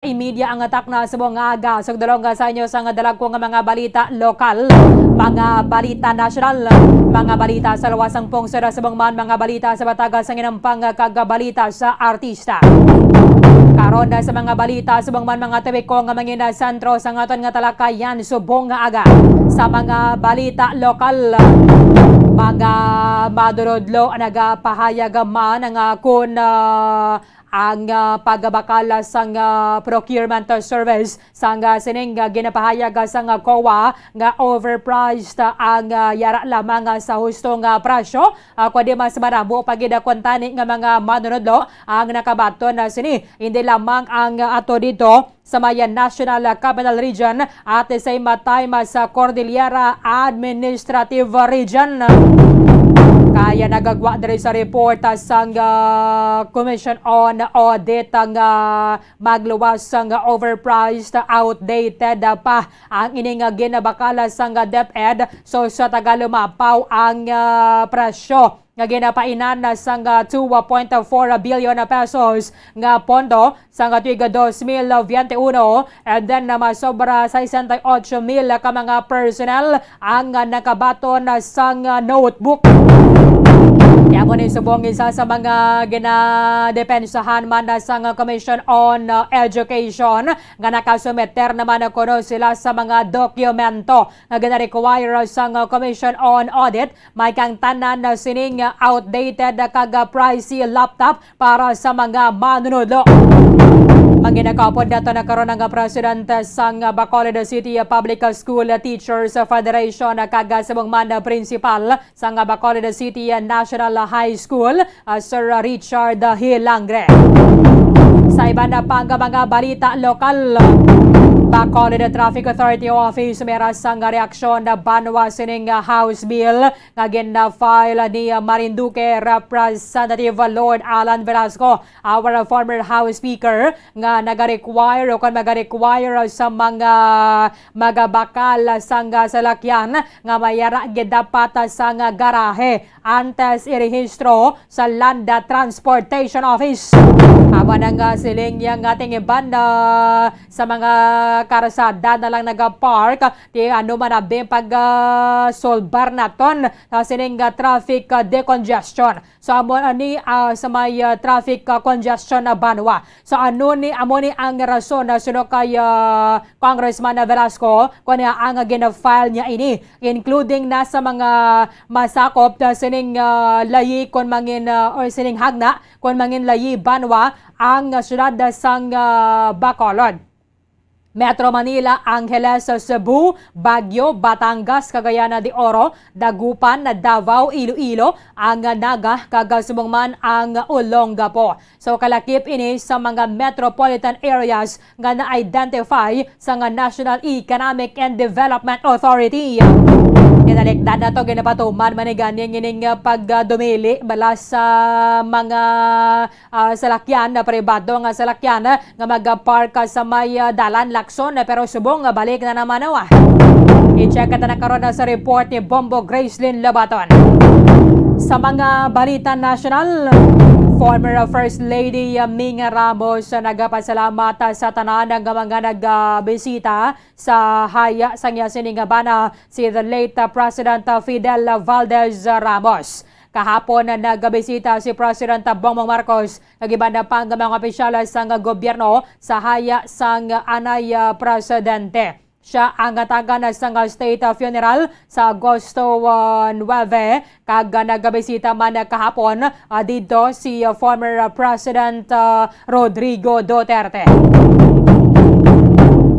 Media ang atak na sa mga aga. So, dalawang sa inyo sa dalag ko nga mga balita lokal, mga balita nasyonal, mga balita sa lawasang pungsod sa bangman, mga balita sa batagas sa ginampang kagabalita sa artista. Karon na sa mga balita sa bangman, mga tawik ko nga mga sentro sa ngaton nga talakayan subong nga aga. Sa mga balita lokal, mga madurudlo nagapahayag man nga kun ang pagbakala sang procurement service sang sining ginapahayag sang COA nga overpriced ang yara lamang sa hustong presyo. Kundi mas maramo pagidakuntani nga mga manunodlo ang nakabaton sini. Hindi lamang ang ato dito sa Mayan National Capital Region at the same time sa Cordillera Administrative Region. Kaya nagagwa diri sa report sang Commission on Audit ang magluwas sang overpriced, outdated pa ang ining ginabakala sang DepEd. So sa tagalumapaw ang presyo nga ginapainan sang 2.4 billion pesos nga pondo sang tuig 2021, and then masobra 68,000 ka mga personnel ang nakabaton sang notebook. Kaya mo ni subong isa sa mga ginadepensahan man sang Commission on Education nga nakasumeter naman kuno sila sa mga dokumento nga gina-require sang Commission on Audit. May kang tanan na sining outdated kaga pricey laptop para sa mga manunodlo. Manginakapod nato na karon ng presidente sang Bacolod City Public School Teachers Federation kaga sa mga principal sang Bacolod City National High School, Sir Richard Hilangre. Sa iba na pang mga balita lokal, Bacolod Traffic Authority Office meras sang reaksyon na banwa sining House Bill nga gina-file ni Marinduque Representative Lord Alan Velasco, our former House Speaker, nga nag-require o kung mag-require sa mga magabakal sang salakyan nga mayara gidapat sang garahe antes irehistro sa Land Transportation Office. Aba nang siling yang ating iban sa mga karasada na lang nag-park di ano man abing pag-solbar naton sining traffic decongestion. So amo ni sa may traffic congestion na banwa. So amo ni ang rason na suno kay Congressman Velasco kung ang gina-file niya ini, including na sa mga masakop sining layi kon mangin or sining hagna kon mangin layi banwa ang syudad sang Bacolod, Metro Manila, Angeles, Cebu, Baguio, Batangas, Cagayan de Oro, Dagupan, Davao, Iloilo, ang Naga, kagasubong ang Olongapo. So kalakip ini sa mga metropolitan areas nga na-identify sa National Economic and Development Authority. Kinalikdan na ito, ginapatuman maniganyan gining pagdumili balas sa mga salakyan na pribado nga salakyan nga mag-park sa may dalan Lakson, pero subong balik na naman nawa. I-check na karon sa report ni Bombo Gracelyn Labaton. Sa mga balita national, former First Lady Minga Ramos nagapasalamat sa tanan ng mga nagbisita sa haya sa siningabana si the late President Fidel Valdez Ramos. Kahapon na nagbisita si President Bongbong Marcos, nagiban na pang mga opisyal sa gobyerno sa haya sang anay presidente. Siya ang tagan sa state funeral sa Agosto 9, kag nagbisita man kahapon dito si former President Rodrigo Duterte.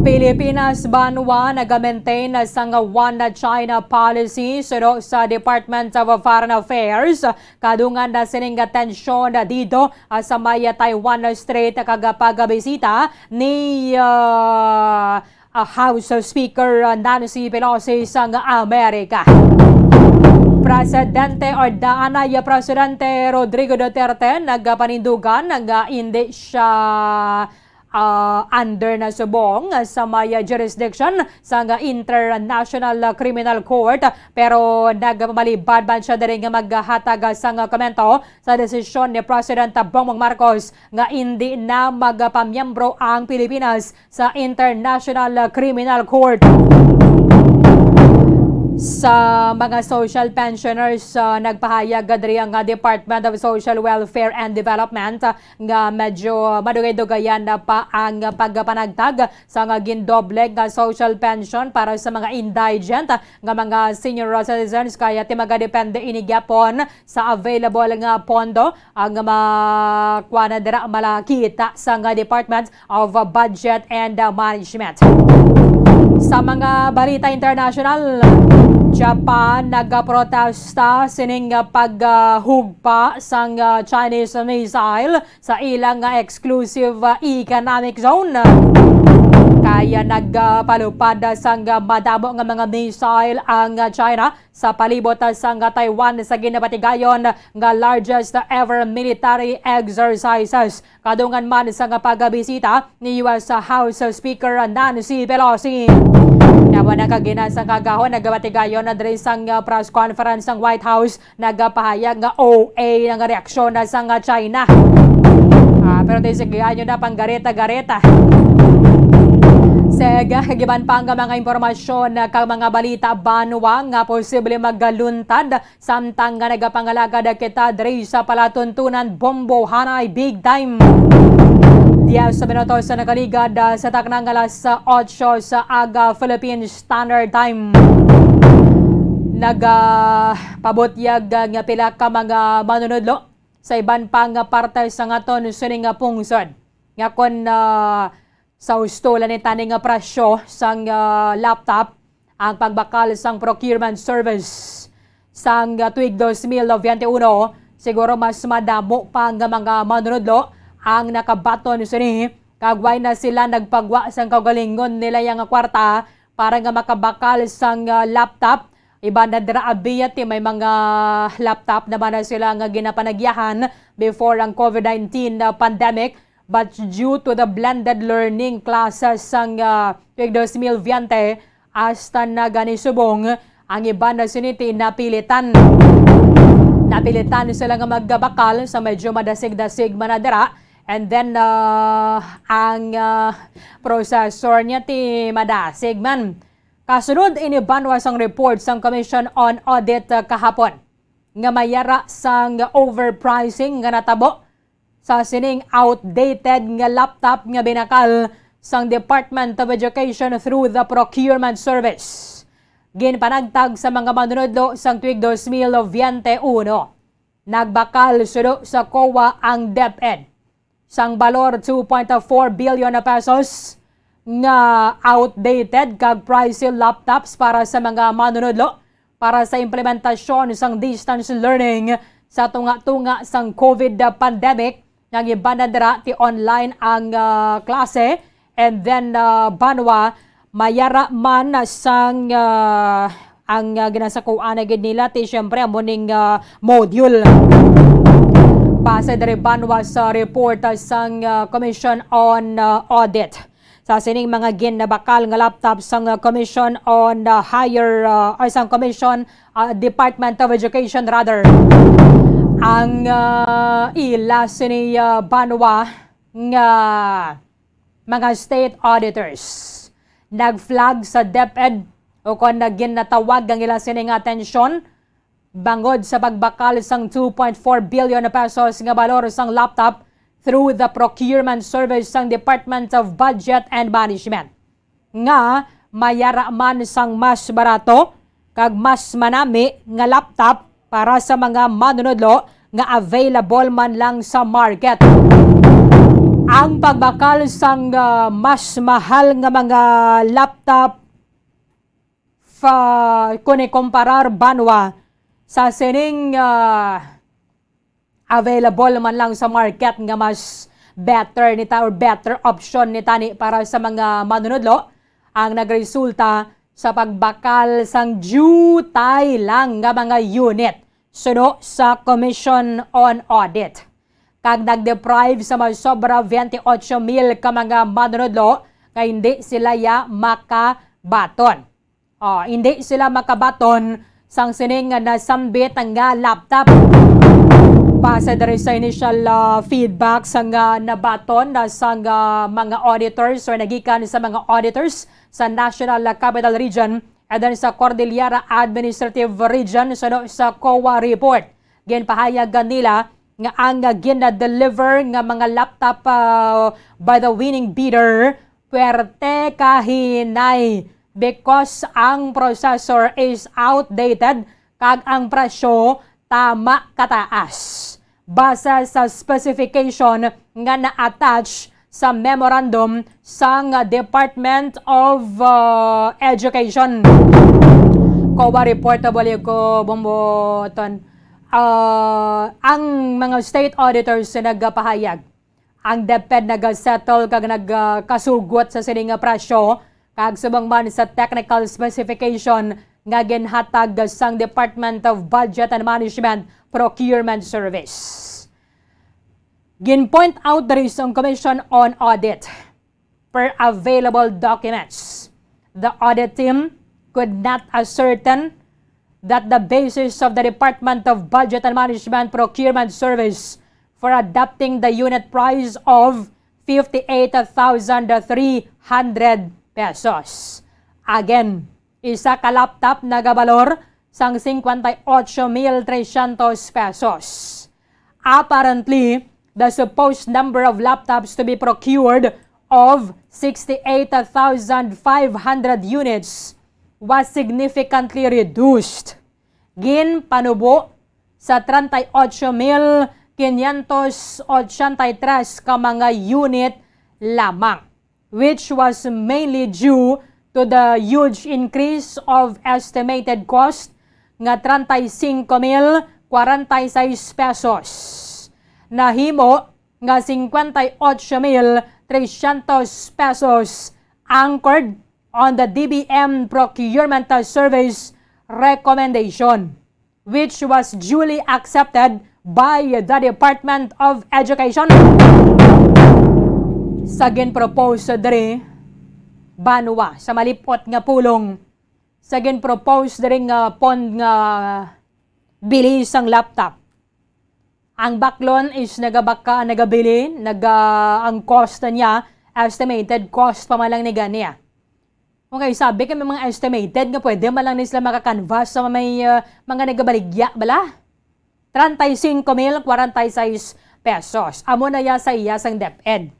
Pilipinas banwa nag-maintain sang One China policy suno sa Department of Foreign Affairs. Kadungan na sining atensyon dito sa may Taiwan Strait kagapagabisita ni House Speaker Nancy Pelosi sang Amerika. Presidente or daanay Presidente Rodrigo Duterte nagpanindugan hindi siya under na subong sa may jurisdiction sa International Criminal Court, pero nagmalibad man siya diri nga maghatag sa komento sa desisyon ni President Bongbong Marcos nga hindi na magpamiyembro ang Pilipinas sa International Criminal Court. Sa mga social pensioners, nagpahayag diri ang Department of Social Welfare and Development nga medyo madugay-dugayan na pa ang pagpanagtag sa nga gindoble nga social pension para sa mga indigent nga mga senior citizens, kaya magadepende ini gyapon sa available nga pondo ang makuha na dira malakita sa nga Department of Budget and Management. Sa mga balita international, Japan nagaprotesta sining paghugpa sang Chinese missile sa ilang exclusive economic zone. Kaya nagpalupad sang madamo nga mga missile ang China sa palibot sang Taiwan sa ginapatigayon nga largest ever military exercises. Kadungan man sa pagbisita ni US House Speaker Nancy Pelosi. Nawa nakagina sa kagahon, nagabatigayon na diri sang press conference ng White House, nagapahayag nga OA ng reaksyon na sang China. Pero tisigayan nyo na pang gareta-gareta. Sega, giban pa ang mga impormasyon kang mga balita banwa nga posible magaluntad samtang nga nagapangalagad kita diri sa palatuntunan Bombo Hanay Big Time. 10 minutos sa nakaligad sa taknang alas 8 sa aga Philippine Standard Time. Nagapabutyag nga pila ka mga manunudlo sa iban pang parte sa ngaton sining pungsod. Nga kon sa ustolan ni taning presyo sang laptop ang pagbakal sang procurement service sang tuig 2021, siguro mas madamo pa nga mga manunudlo ang nakabaton sini, kagway na sila nagpagwa sang kaugalingon nila yang kwarta para nga makabakal sang laptop. Iba na dira abiyat may mga laptop naman na sila nga ginapanagyahan before ang COVID-19 pandemic, but due to the blended learning classes sang 2020 hasta naganisubong ang iba na siniti napilitan sila nga magbakal sa medyo madasig-dasig manadira. And then, ang processor niya ti madasig man. Kasunod, inibanwa sang report sang Commission on Audit kahapon. Nga mayara sang overpricing nga natabo sa sining outdated nga laptop nga binakal sang Department of Education through the procurement service. Ginpanagtag sa mga manunodlo sang tuig 2021. Nagbakal sudo sa COA ang DepEd sang balor 2.4 billion na pesos nga outdated kag pricey laptops para sa mga manunodlo para sa implementasyon sang distance learning sa tunga-tunga sang COVID pandemic. Nang iba na dira ti online ang klase, and then banwa mayara man sang ang ginasakuan na gid nila ti syempre amoning module. Base diri banwa sa report sang Commission on Audit. Sa sining mga ginabakal nga laptop sang Commission on Higher or sang Commission Department of Education rather. Ang ila sini banwa nga mga state auditors nag-flag sa DepEd o kung ginatawag ang ila sining atensyon bangod sa pagbakal sang 2.4 billion na pesos nga balor sang laptop through the procurement service sang Department of Budget and Management. Nga mayara man sang mas barato kag mas manami nga laptop para sa mga manunodlo nga available man lang sa market. Ang pagbakal sang mas mahal nga mga laptop kung ikumparar banwa sa sining available man lang sa market nga mas better nita or better option nita ni para sa mga manunodlo, ang nagresulta sa pagbakal sang jutay lang nga mga unit suno sa Commission on Audit. kag nag-deprive sa mga sobra 28,000 ka mga manunodlo kay hindi sila makabaton. Hindi sila makabaton sang sining nga nasambit nga laptop. Base diri sa initial feedback sa nabaton sa mga auditors or nagikan sa mga auditors sa National Capital Region at then sa Cordillera Administrative Region sa COA report. Ginpahayagan nila nga ang gina-deliver nga mga laptop by the winning bidder puwerte kahinay because ang processor is outdated kag ang presyo tama kataas. Base sa specification nga na-attach sa memorandum sa Department of Education. COA reportable ko bumboton. Ang mga state auditors na nagpahayag, ang DepEd nag-settle kag nagkasugot sa sining presyo kag subang man sa technical specification nga ginhatag sang Department of Budget and Management Procurement Service. Gin-point out there is ang Commission on Audit per available documents. The audit team could not ascertain that the basis of the Department of Budget and Management Procurement Service for adopting the unit price of 58,300 pesos. Again, isa ka laptop nagabalor sang 58,300 pesos. Apparently, the supposed number of laptops to be procured of 68,500 units was significantly reduced. Ginpanubo sa 38,583 ka mga unit lamang, which was mainly due to the huge increase of estimated cost nga 35,046 pesos. Nahimo nga 58,300 pesos anchored on the DBM Procurement Service recommendation, which was duly accepted by the Department of Education. Sa ginpropose diri banwa sa malipot nga pulong sa ginpropose diri nga pond nga bilis ang laptop. Ang baklon is nagabili, ang cost niya, estimated cost pa malang ni ganiya. Okay, sabi kami mga estimated nga pwede malang ni sila makakanvas sa may mga nagabaligya, bala? 35,046 pesos. Amo na ya sa iya sang DepEd.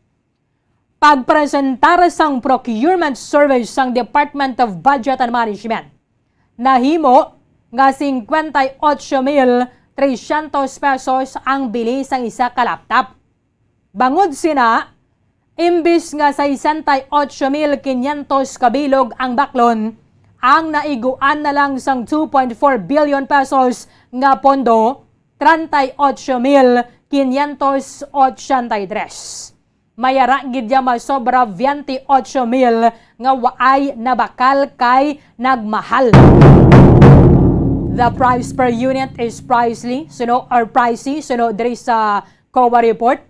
Pagpresentar sang procurement service sang Department of Budget and Management, nahimo nga 58,300 pesos ang bili sang isa ka laptop. Bangod sina, imbis nga 68,500 kabilog ang baklon, ang naiguan na lang sang 2.4 billion pesos nga pondo, 38,583. Mayara gidya masobra 28,000 nga waay nabakal kay nagmahal. The price per unit is pricey, there is a COA report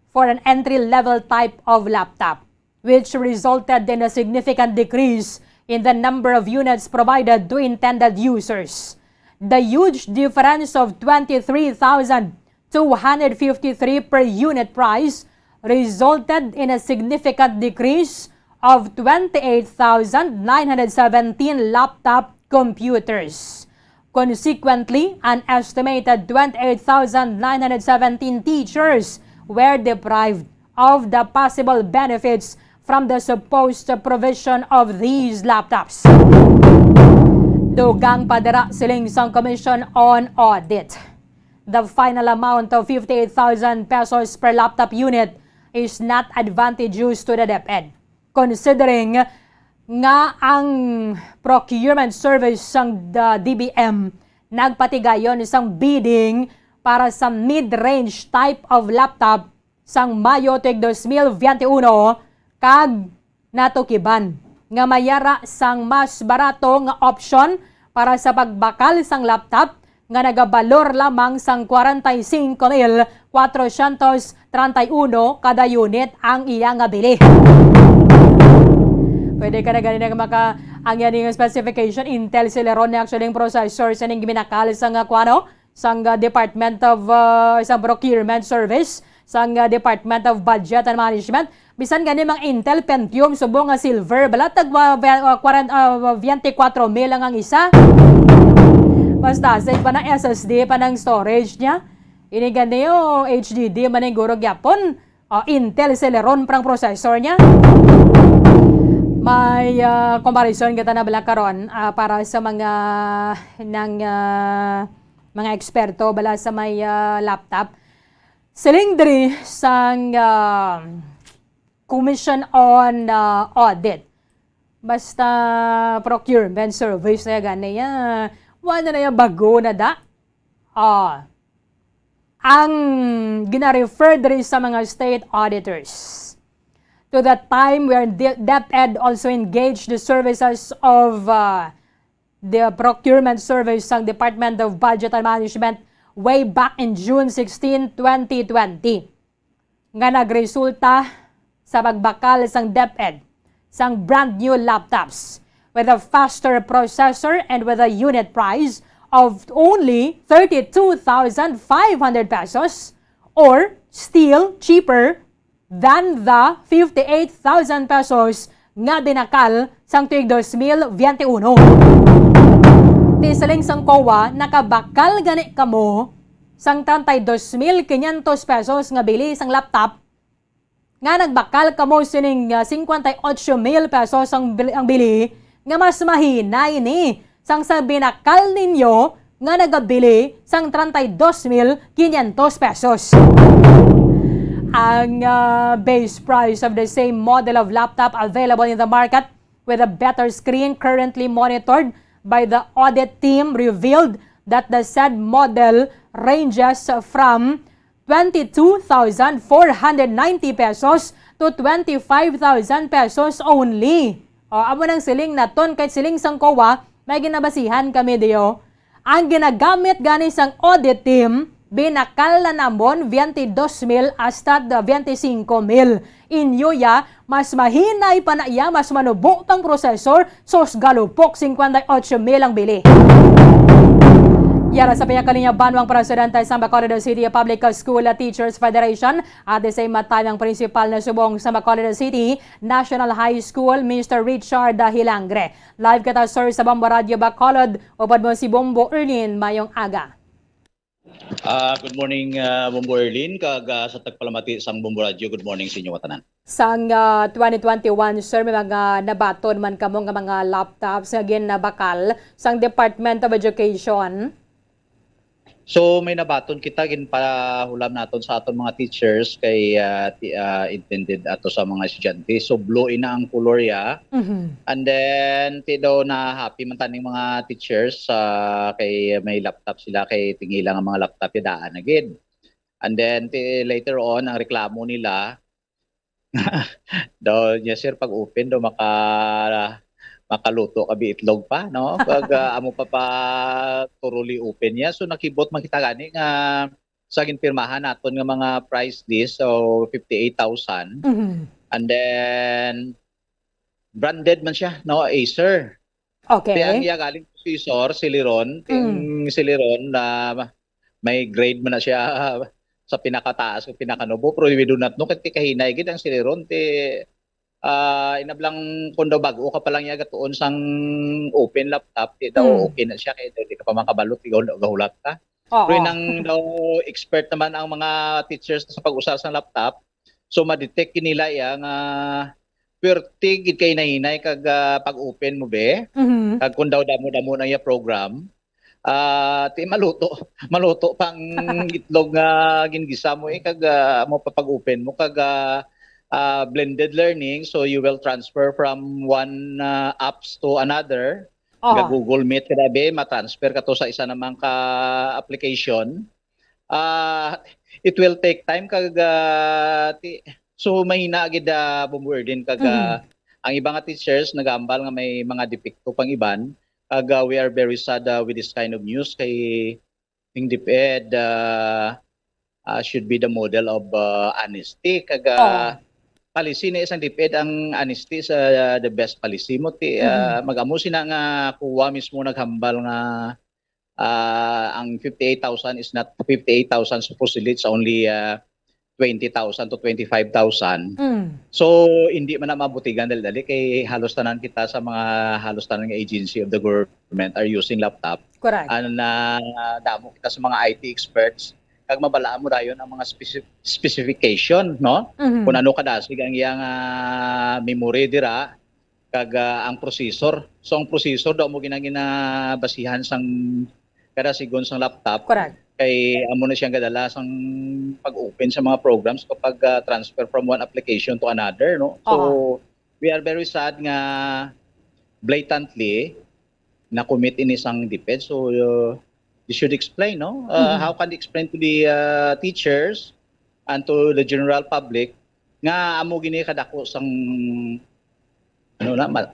for an entry-level type of laptop, which resulted in a significant decrease in the number of units provided to intended users. The huge difference of 23,253 per unit price resulted in a significant decrease of 28,917 laptop computers. Consequently, an estimated 28,917 teachers were deprived of the possible benefits from the supposed provision of these laptops. Dugang padara siling sang Commission on Audit. The final amount of 58,000 pesos per laptop unit is not advantageous to the DepEd, considering nga ang procurement service sang DBM nagpatigayon isang bidding para sa mid-range type of laptop sang Mayo tig 2021 kag natukiban nga mayara sang mas barato nga option para sa pagbakal sang laptop nga nagabalor lamang sang 45,400 431 kada unit ang iyang bili. Pwede ka na ganun ang yan specification. Intel Celeron na actually yung processor sa ning giminakal sang Department of isang procurement service, sang Department of Budget and Management. Bisan gani mang Intel Pentium subong nga silver balatag 24,000 lang ang isa. Basta sa pa ng SSD pa ng storage niya. Ini gani yung HDD maning gurog yapon. Intel Celeron prang processor niya. May comparison kita na bala karon para sa mga mga eksperto bala sa may laptop. Silindri sang Commission on Audit. Basta procurement service na gani wala na yung bago na da. Ang gina-refer diri sa mga state auditors. To that time where DepEd also engaged the services of the procurement service ng Department of Budget and Management way back in June 16, 2020. Nga nagresulta sa pagbakal sang DepEd sang brand new laptops with a faster processor and with a unit price of only 32,500 pesos or still cheaper than the 58,000 pesos nga binakal sang tuig 2021. Tisaling sang COA, nakabakal gani kamo sang 32,500 pesos nga bili sang laptop nga nagbakal kamo sining 58,000 pesos ang bili nga mas mahinay ni sang sa binakal ninyo nga nagabili sang 32,500 pesos. Ang base price of the same model of laptop available in the market with a better screen currently monitored by the audit team revealed that the said model ranges from 22,490 pesos to 25,000 pesos only. Amo nang siling naton kahit siling sang COA, may ginabasihan kami diyo. Ang ginagamit gani sang audit team, binakal na namon 22,000 hasta 25,000. Inyo mas mahinay pa na iya, mas manubo pang processor, sos galupok 58,000 ang bili. Yara sa pinakalinya banwang presidente sa Bacolod City Public School Teachers Federation at the same time ang principal na subong sa Bacolod City National High School, Mr. Richard Hilangre. Live kita sir sa Bombo Radio Bacolod, upad mo si Bombo Erlin mayong aga. Good morning, Bombo Erlin. Sa tagpalamati sang Bombo Radio, good morning sa inyo watanan. Sang 2021, sir, may mga nabaton man kamo nga mga laptops nga ginabakal sang Department of Education. So may nabaton kita ginpahulam naton sa aton mga teachers kay intended ato sa mga estudyante. So blue ina ang color ya. And then daw na happy man taning mga teachers kay may laptop sila kay tingilang ang mga laptop ya daan agad. And then later on ang reklamo nila daw niya sir pag open daw makaluto kabi itlog pa no pag amo pa thoroughly open niya. So nakibot man kita gani nga sa ginpirmahan naton nga mga price list, so 58,000. And then branded man siya no, Acer. Okay. Kaya ang iya galing processor Celeron, Celeron na may grade man na siya sa pinakataas o pinakanubo, pero we do not know kati kahinay gid ang Celeron inablang kundo bago ka pa lang yaga tuon sang open laptop daw okay na siya kaya di ka pa makabalot gahulat ka. Pero nang daw expert naman ang mga teachers sa pag-usar sa laptop, so ma-detect nila yang pertig gid kay nahinay kag pag open mo be kag kun daw damo-damo na ya program maluto pang itlog nga gingisa mo kag mo pa pag open mo kag blended learning, so you will transfer from one apps to another. Google Meet kadabe ma-transfer ka to sa isa namang ka application. It will take time kag so mahina gid Bombo Erlin kag ang ibang teachers nagambal nga may mga depekto pang iban kag we are very sad with this kind of news kay DepEd should be the model of honesty. Kag policy ni isang DepEd ang honesty sa the best policy mo. Mag-amo sina nga kuwa mismo naghambal nga ang 58,000 is not 58,000, supposedly it's only 20,000 to 25,000. So hindi man na mabutigan dali kay halos tanan kita sa mga halos tanan nga agency of the government are using laptop. Correct. Damo kita sa mga IT experts kag mabalaan mo dayon ang mga specification, no? Kung ano kadasig ang iyang memory dira kag ang processor. So ang processor daw mo ginabasihan sang kada sigon sang laptop. Correct. Kay amo na siyang gadala sang pag-open sa mga programs kapag transfer from one application to another, no? So we are very sad nga blatantly na commit in isang DepEd. So you should explain, no? How can you explain to the teachers and to the general public nga amo gini kadako sang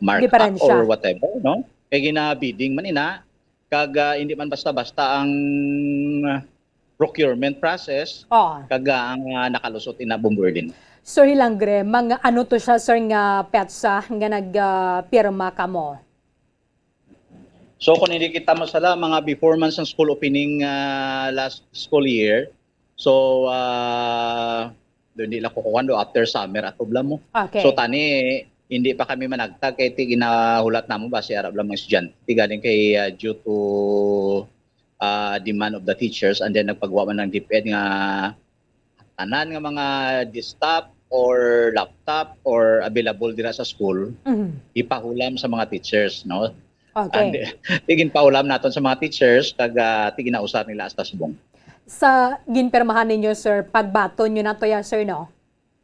markup Diferensya. or whatever, no? Kay ginabidding man ina kag hindi man basta-basta ang procurement process kag ang nakalusot ina bombardin. Sir Hilangre, mga ano to siya sir nga petsa nga nagpirma kamo? So kung hindi kita masala mga before man sang school opening last school year, so doon nila kukuhan do after summer atubla mo. Okay. So tani hindi pa kami managtag kay ginahulat namo base arab lang mga estudyante galing kay due to demand of the teachers, and then nagpagawa man ng DepEd nga tanan nga mga desktop or laptop or available dira sa school ipahulam sa mga teachers, no? Okay. Tigin paulam naton sa mga teachers kag tigin nausar nila hasta subong. Sa ginpermahan ninyo sir, pagbaton nyo na to ya sir, no?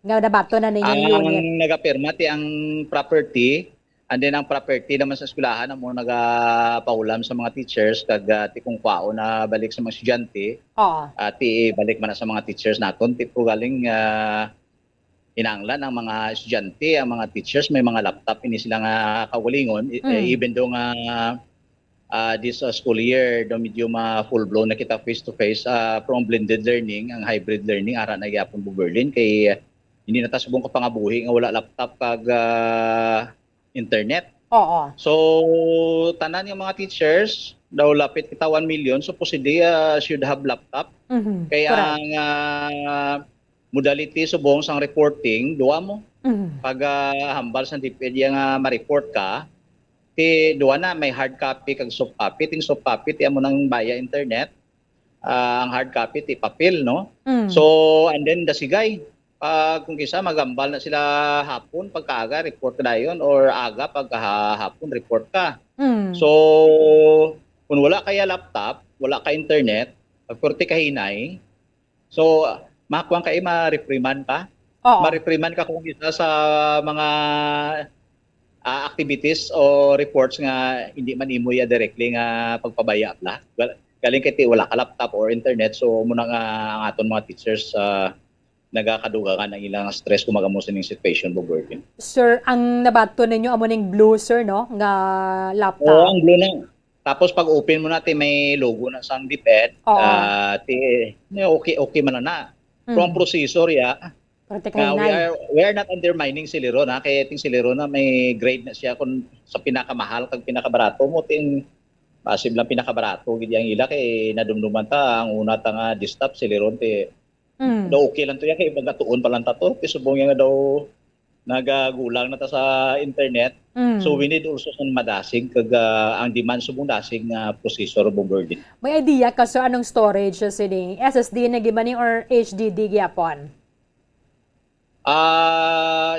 Nga nabato na ninyo yung unit. Ang nagapirma ti ang property, and then ang property naman sa eskwelahan mo nagapaulam sa mga teachers kag ti kung kwao na balik sa mga estudyante. Ti balik man na sa mga teachers naton ti po galing inanglan ang mga estudyante, ang mga teachers may mga laptop ini sila nga kawalingon even though nga this school year do medyo full blown na kita face to face from blended learning ang hybrid learning ara na gyapon po Berlin kay hindi na tasubong ka pangabuhi nga wala laptop kag internet. So tanan yung mga teachers daw lapit kita 1 million supposedly should have laptop. Kaya ang modality subong sang reporting duwa mo. Pag hambal sa DepEd nga ma-report ka, ti duwa na may hard copy kag soft copy. Ting soft copy ti amo nang baya internet. Ang hard copy ti papel, no? So and then dasigay kung kisa magambal na sila hapon pagkaaga report ka dayon or aga pagkahapon report ka. So kung wala kaya laptop, wala ka internet, pagporte ka hinay, so makuha ka ma-reprimand ka. Ma-reprimand ka kung isa sa mga activities o reports nga hindi man imo ya directly nga pagpabaya la. Galing kay wala ka laptop or internet, so muna nga ang aton mga teachers nagakadugangan ang ilang stress kung magamo sa ning situation po working. Sir, ang nabato ninyo amo ning blue sir, no? Nga laptop. Ang blue na. Tapos pag open mo natin may logo na sang DepEd. Okay man na. From processor we are not undermining Celeron kaya ting Celeron na may grade na siya kung sa pinakamahal kag pinakabarato mo ting possible lang pinakabarato gid yang ila kay nadumduman ta ang una ta nga desktop Celeron ti daw okay lang to yan kay magatuon pa lang ta to subong nga daw nagagulang na ta sa internet. So we need also some madasig kag ang demand subong dasig nga processor bombarding. May idea ka sir anong storage sini? SSD na gimani or HDD gyapon?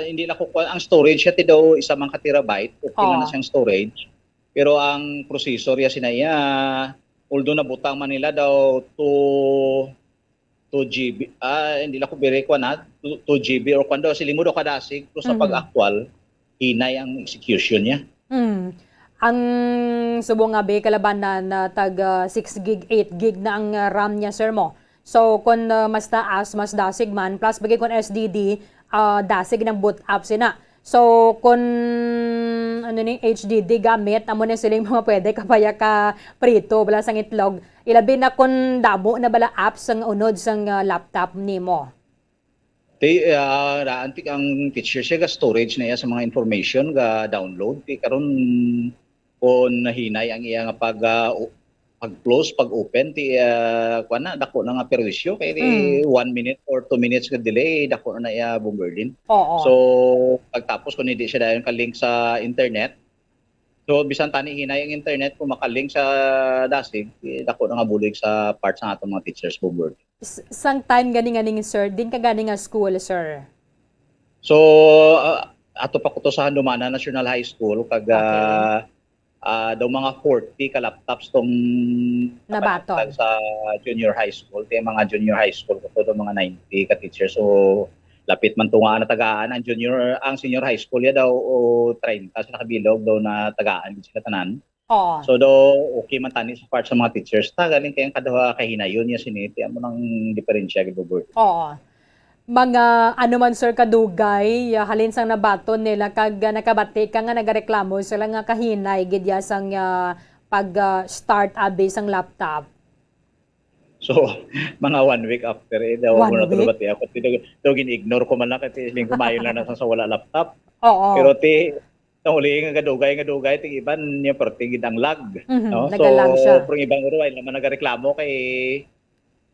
Hindi na kukuha ang storage ti daw isa man ka terabyte, okay na siyang storage. Pero ang processor ya sinaya although nabutang man nila daw 2 GB, hindi lang ko bireko na, 2 GB or kung daw silimudo kadasig, pero sa pag-actual, hinay ang execution niya. Ang subong nga kalaban na tag 6 gig, 8 gig na ang RAM niya sir mo. So kung mas taas, mas dasig man, plus bagay kung SDD, dasig ng boot up sina. So kung ano ni HDD gamit amo na siling mga pwede kapaya ka prito bala sang itlog. Ilabi na kung damo na bala apps ang unod sang laptop nimo. Antik ang teacher siya ga storage na iya sa mga information ga download. Karon kung nahinay ang iya nga pag-close, pag-open, kuwan na, dako na nga perwisyo. Kaya 1 minute or 2 minutes ka delay, dako na iya bombardin. Oo. So, pagtapos kung hindi siya dahil ka-link sa internet, so bisan tani hinay ang internet, kung makalink sa dasig, dako na nga bulig sa parts ng atong mga teachers bombard. Sang time ganing sir, din ka ganing nga school sir. So, ato pa ko to sa Handumana National High School, kag daw mga 40 ka laptops tong Nabaton. sa junior high school. Kaya mga junior high school ko to mga 90 ka teachers. So, lapit man tunga na tagaan ang senior high school ya daw o 30 sa nakabilog daw na tagaan sila tanan. Oo. So daw okay man tani sa part sa mga teachers ta galing kayang kadawa kahinayon ya siniti amo nang diferensya gid board. Oo. Mga ano man sir kadugay, halin sang nabaton nila kag nakabati ka nga nagareklamo sila nga kahinay gid ya sang pag start abi sang laptop. So, mga 1 week after, daw One ako na week? tulubati ako. Daw gin-ignore ko man lang kasi hiling kumayon lang sa wala laptop. Oo. Pero ang uli nga gadugay, ting iban niya pero tingid ang lag. No? Nagalag siya. Pero ibang uro, ay naman nagareklamo kay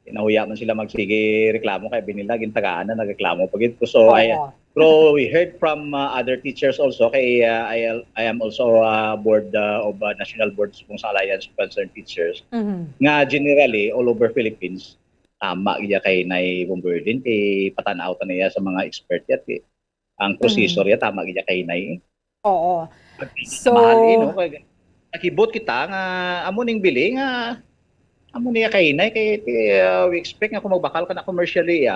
nahuya man sila magsige reklamo kay binila gintagaan na nagreklamo pagit ko. So, Oo. pero we heard from other teachers also kay I am also board of National Board sa Alliance of Concerned Teachers. Nga generally all over Philippines tama iya kay nay bombardin kay patanaw ta niya sa mga expert yat ang processor ya tama iya kay nay. Oo. So, Mahal no kay nakibot kita nga amo ning bili nga amo niya kay nay kay we expect nga kung magbakal ka na commercially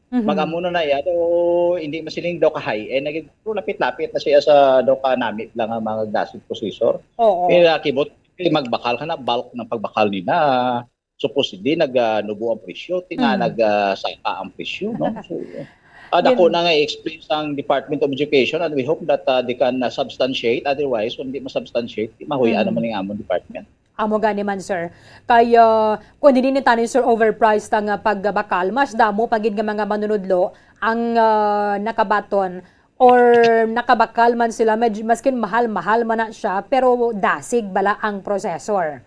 mag-amo na iya do hindi masiling daw ka high end naging lapit-lapit na siya sa daw ka namit lang ang mga gasol processor. oo. Nakibot magbakal ka na bulk ng pagbakal nila supposedly nagnubo ang presyo nagsaka ang presyo no. So dako na nga i-explain sa Department of Education and we hope that they can substantiate, otherwise kung hindi ma-substantiate mahuya naman ng among department. Amo gani man sir. Kaya kung hindi ni tanin sir overpriced ang pagbakal, mas damo pagid nga mga manunudlo ang nakabaton or nakabakal man sila maskin mahal-mahal man na siya pero dasig bala ang processor.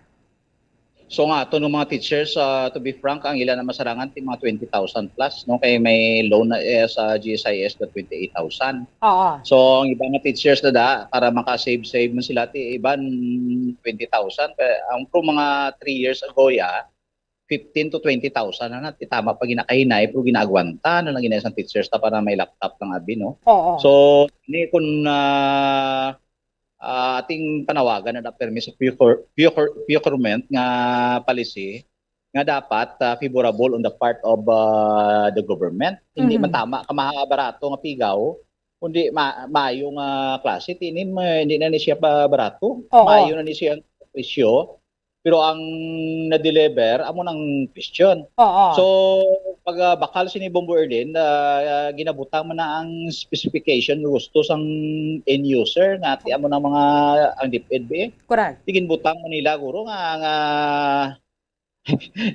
So nga to ng mga teachers to be frank ang ilan na masarangan ti mga 20,000 plus no kay may loan na sa GSIS na 28,000. Oo. So ang ibang mga teachers na para maka-save man sila ti iban 20,000 ang pro mga 3 years ago 15 to 20,000 na tama pag ginakahinay pero ginagwanta na lang ginasang teachers ta para may laptop ng abi no. Oo. So ni kun ating panawagan na permis sa procurement nga policy nga dapat favorable on the part of the government. Hindi man tama ka barato nga pigaw kundi maayo nga klase hindi na ni siya pa barato. Maayo na ni siya presyo pero ang na-deliver amo nang question. So pag bakal sini Bombo Erlin ginabutang man na ang specification gusto sang end user nga amo ng mga ang DepEd. Correct. Tigin butang man nila guro nga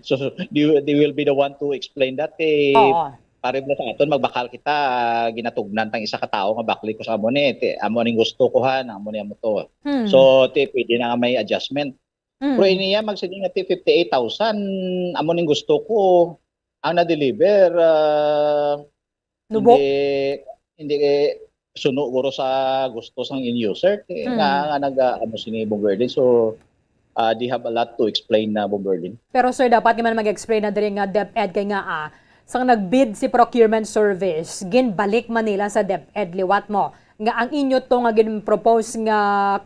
so they will be the one to explain that pare mo sa aton magbakal kita ginatugnan tang isa ka tawo nga bakli ko sa amo ni amo ning gusto ko amo ni amo to. So pwede na nga may adjustment. Pero iniya magsiling na 58,000 amo ning gusto ko ang na-deliver Nubo? hindi suno guro sa gusto sang in user nga nag-ano sini Bomberlin. So they have a lot to explain na Bomberlin. Pero sir dapat naman mag-explain na diri nga DepEd kay nga sang nagbid si procurement service ginbalik Manila sa DepEd liwat mo nga ang inyo to nga gin-propose nga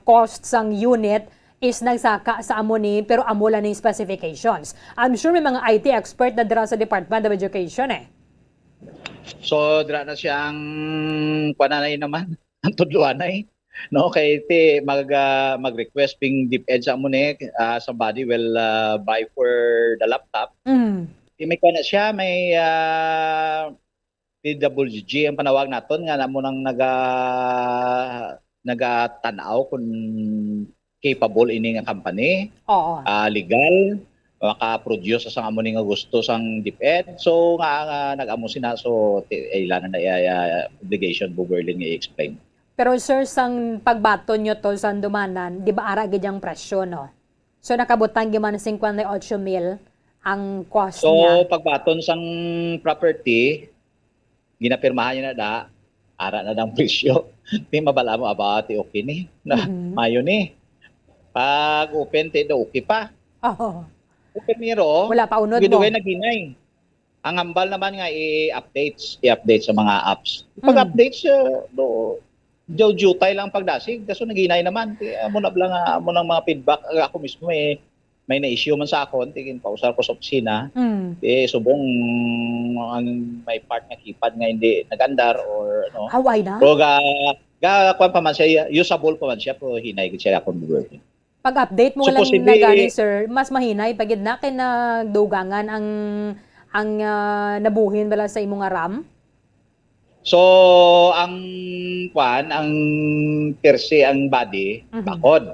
cost sang unit is nagsaka sa amo ni pero amo lang ng specifications. I'm sure may mga IT expert na dira sa Department of Education So dira na siyang pananay naman ang tudluanay no kay mag-request ping DepEd sa amo ni somebody will buy for the laptop. May kana siya may PWG ang panawag naton nga namo nang nagatanaw kung capable ini nga company, Oo. legal, maka-produce sa amo ni nga gusto sang DepEd. So nga nag-amo sina so ilan na obligation bu Berlin nga i-explain. Pero sir, sang pagbaton nyo to sa dumanan, di ba ara gidyang presyo, no? So nakabutang giman 58,000 ang cost So niya. pagbaton sang property, ginapirmahan niya na da, ara na ng presyo. Di mabala mo about okay ni, na Mhm. mayo ni. Pag open ti do okay pa. Oo. Open miro, Wala pa unod mo. gidugay na ginay. Ang hambal naman nga i-update sa mga apps. Pag-update siya, jutay lang pagdasig, kaso naginay naman. Amo na lang amo ng mga feedback. Ako mismo may na-issue man sa akon, tigin pausar ko sa opisina. Mm. Subong ang may part nga keypad nga hindi nagandar or ano. Haway na? O kwan pa man siya, usable pa man siya, pero hinay gid siya akong work. Pag-update mo So, lang posible- na gani, sir, mas mahinay pagid na kay nagdugangan ang nabuhin bala sa imong RAM. So, ang perse ang body, Mhm. bakod.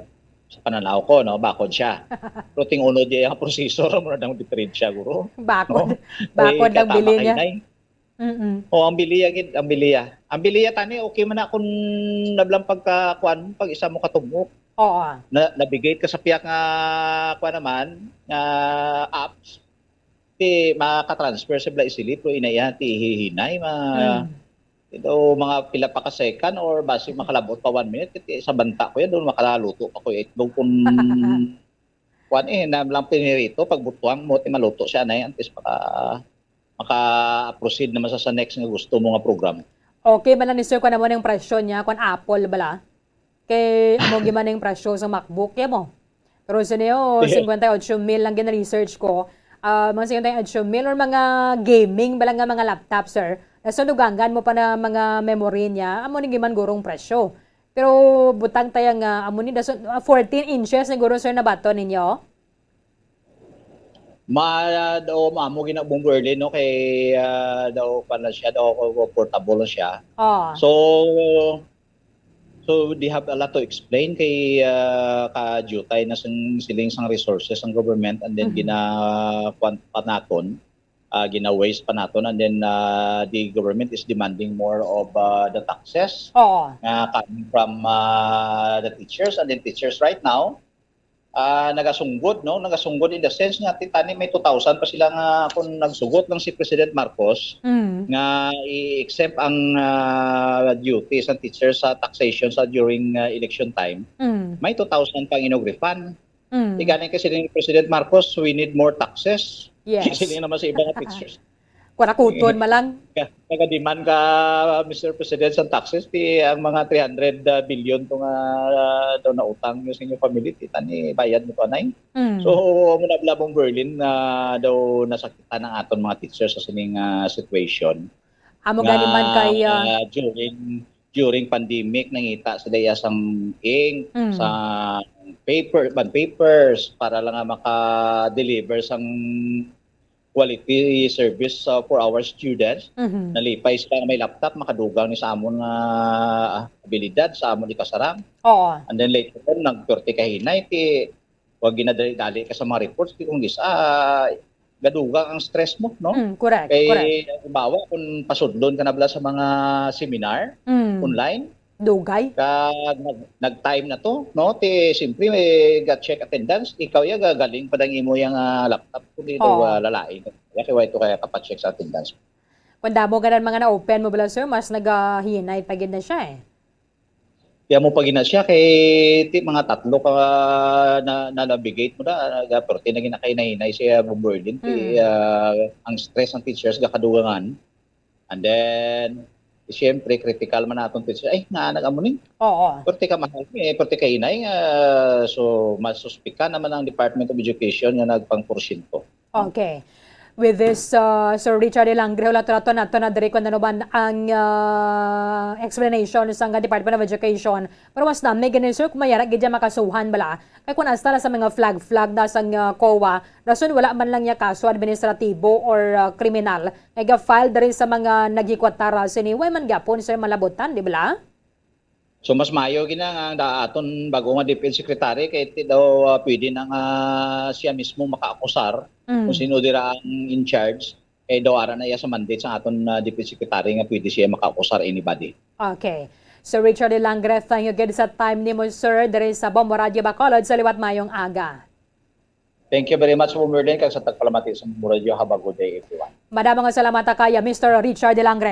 Sa pananaw ko, no, bakod siya. Pero tingunod niya ang prosesor, muna nang diferensya, guro. Bakod. No? Bakod Ay, ang katama bili kay niya. Nay. Mm-mm. O, ang biliya, ang biliya. Ang biliya, tani, okay man na kung nablang pagkakuan, pag isa mo katugmok. Oo. Navigate ka sa piyak nga, kuan naman, nga apps, makatransfer sa bla isilip, pero inaya, hihinay, Mm. ito mga pila pa ka second or basi makalabot pa 1 minute sa banta ko yan doon makalaluto pa ko itlog kung kuan na lang pinirito pag butuang mo ti maluto siya na antes maka-proceed naman sa next nga gusto mo nga program. Okay man lang ni sir kung ano yung presyo niya kung Apple bala. Kay amo giman yung presyo sa MacBook ya mo. Pero sa niyo 58,000 lang gina-research ko. Mga 58,000 or mga gaming bala nga mga laptop sir. Nasunugangan mo pa na mga memory niya, amo ni giman gurong presyo. Pero butang tayo nga amo ni 14 inches na guro sir na bato ninyo. Daw maamo ginabong Berlin no kay daw pala siya daw portable siya. Oh. So they have a lot to explain kay ka-jutay na siling sang resources ang government and then gina-waste pa naton and then the government is demanding more of the taxes Oo. coming from the teachers and then teachers right now nagasunggod in the sense nga titani may 2,000 pa sila nga kung nagsugot lang si President Marcos Mm. nga i-exempt ang duties ng teachers sa taxation during election time. Mm. May 2,000 pang inogrefund. Mm. Galing kasi ni President Marcos, we need more taxes. Yes. Kasi naman sa ibang teachers. Kurakuton malang. Nag-demand ka, Mr. President, sa taxes, ang mga 300 billion itong daw na utang nyo sa inyong family, tani, bayad mo to, anay. Mm. So, muna blabong Berlin na daw nasakitan ng aton mga teachers sa sining situation. Amo gani man kay during pandemic nangita sa dayasang ink Mm. sa papers para lang nga maka-deliver sang quality service for our students. Mhm. Nalipay sila nga may laptop makadugang ni sa amon nga abilidad sa amon di kasarang. Oo. And then later on nagperti ka hinay wag ginadali ka sa mga reports kung gisa gadugang ang stress mo, no? Mm, correct. Kay Correct. halimbawa kung pasudlon ka na bala sa mga seminar Mm. online, Dugay. kag nag-time na to, no? Simpre ga-check attendance, ikaw ya gagaling pa dang imo yang laptop kundi Oo. lalain. Kaya why to kaya kapat-check sa attendance. Kung damo ganun mga na-open mo bala sir, mas nagahinay pagid na siya eh. Kaya mo pag siya kay mga tatlo ka na navigate mo na perti na ginakahinay siya mo Berlin ang stress ng teachers gakadugangan. And then siyempre critical man naton teacher ay nagamo ni Oo. perti ka mahal perti ka hinay so masuspika naman ang Department of Education nga nagpang porsyento. Okay. with this Sir Richard Ilangre wala to na diri kun ano ba ang explanation sa Department of Education. Pero mas na may ganin sir kung mayara gid makasuhan bala. Kay kun asta sa mga flag na sang COA, rason wala man lang ya kaso administratibo or kriminal. Kay ga-file diri sa mga nagikwattara sini way man gyapon sir malabutan, di ba? So mas mayo gina nga aton bago nga Defense Secretary kay ti daw pwede na nga siya mismo makaakusar kung sino dira ang in charge daw ara na iya sa mandate sa aton Defense Secretary nga pwede siya makaakusar anybody. Okay. Sir Richard Ilangre, thank you again sa time ni mo sir diri sa Bombo Radio Bacolod sa liwat mayong aga. Thank you very much for Merlin kag sa tagpalamati sa Bombo Radio. Have a good day everyone. Madamang salamat kaya Mr. Richard Ilangre.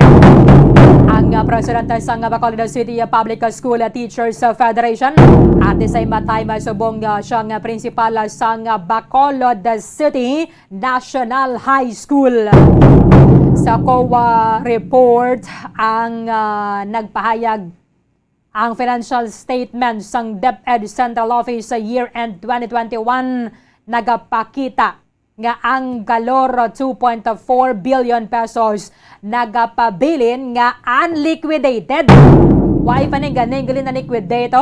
Ang presidente sa Bacolod City Public School Teachers Federation at isay matay masubong siyang principal sa Bacolod City National High School. Sa COA report ang nagpahayag ang financial statement sang DepEd Central Office sa year-end 2021 nagapakita nga ang galor 2.4 billion pesos nagapabilin nga unliquidated. Why pa ni ganing galin na liquidate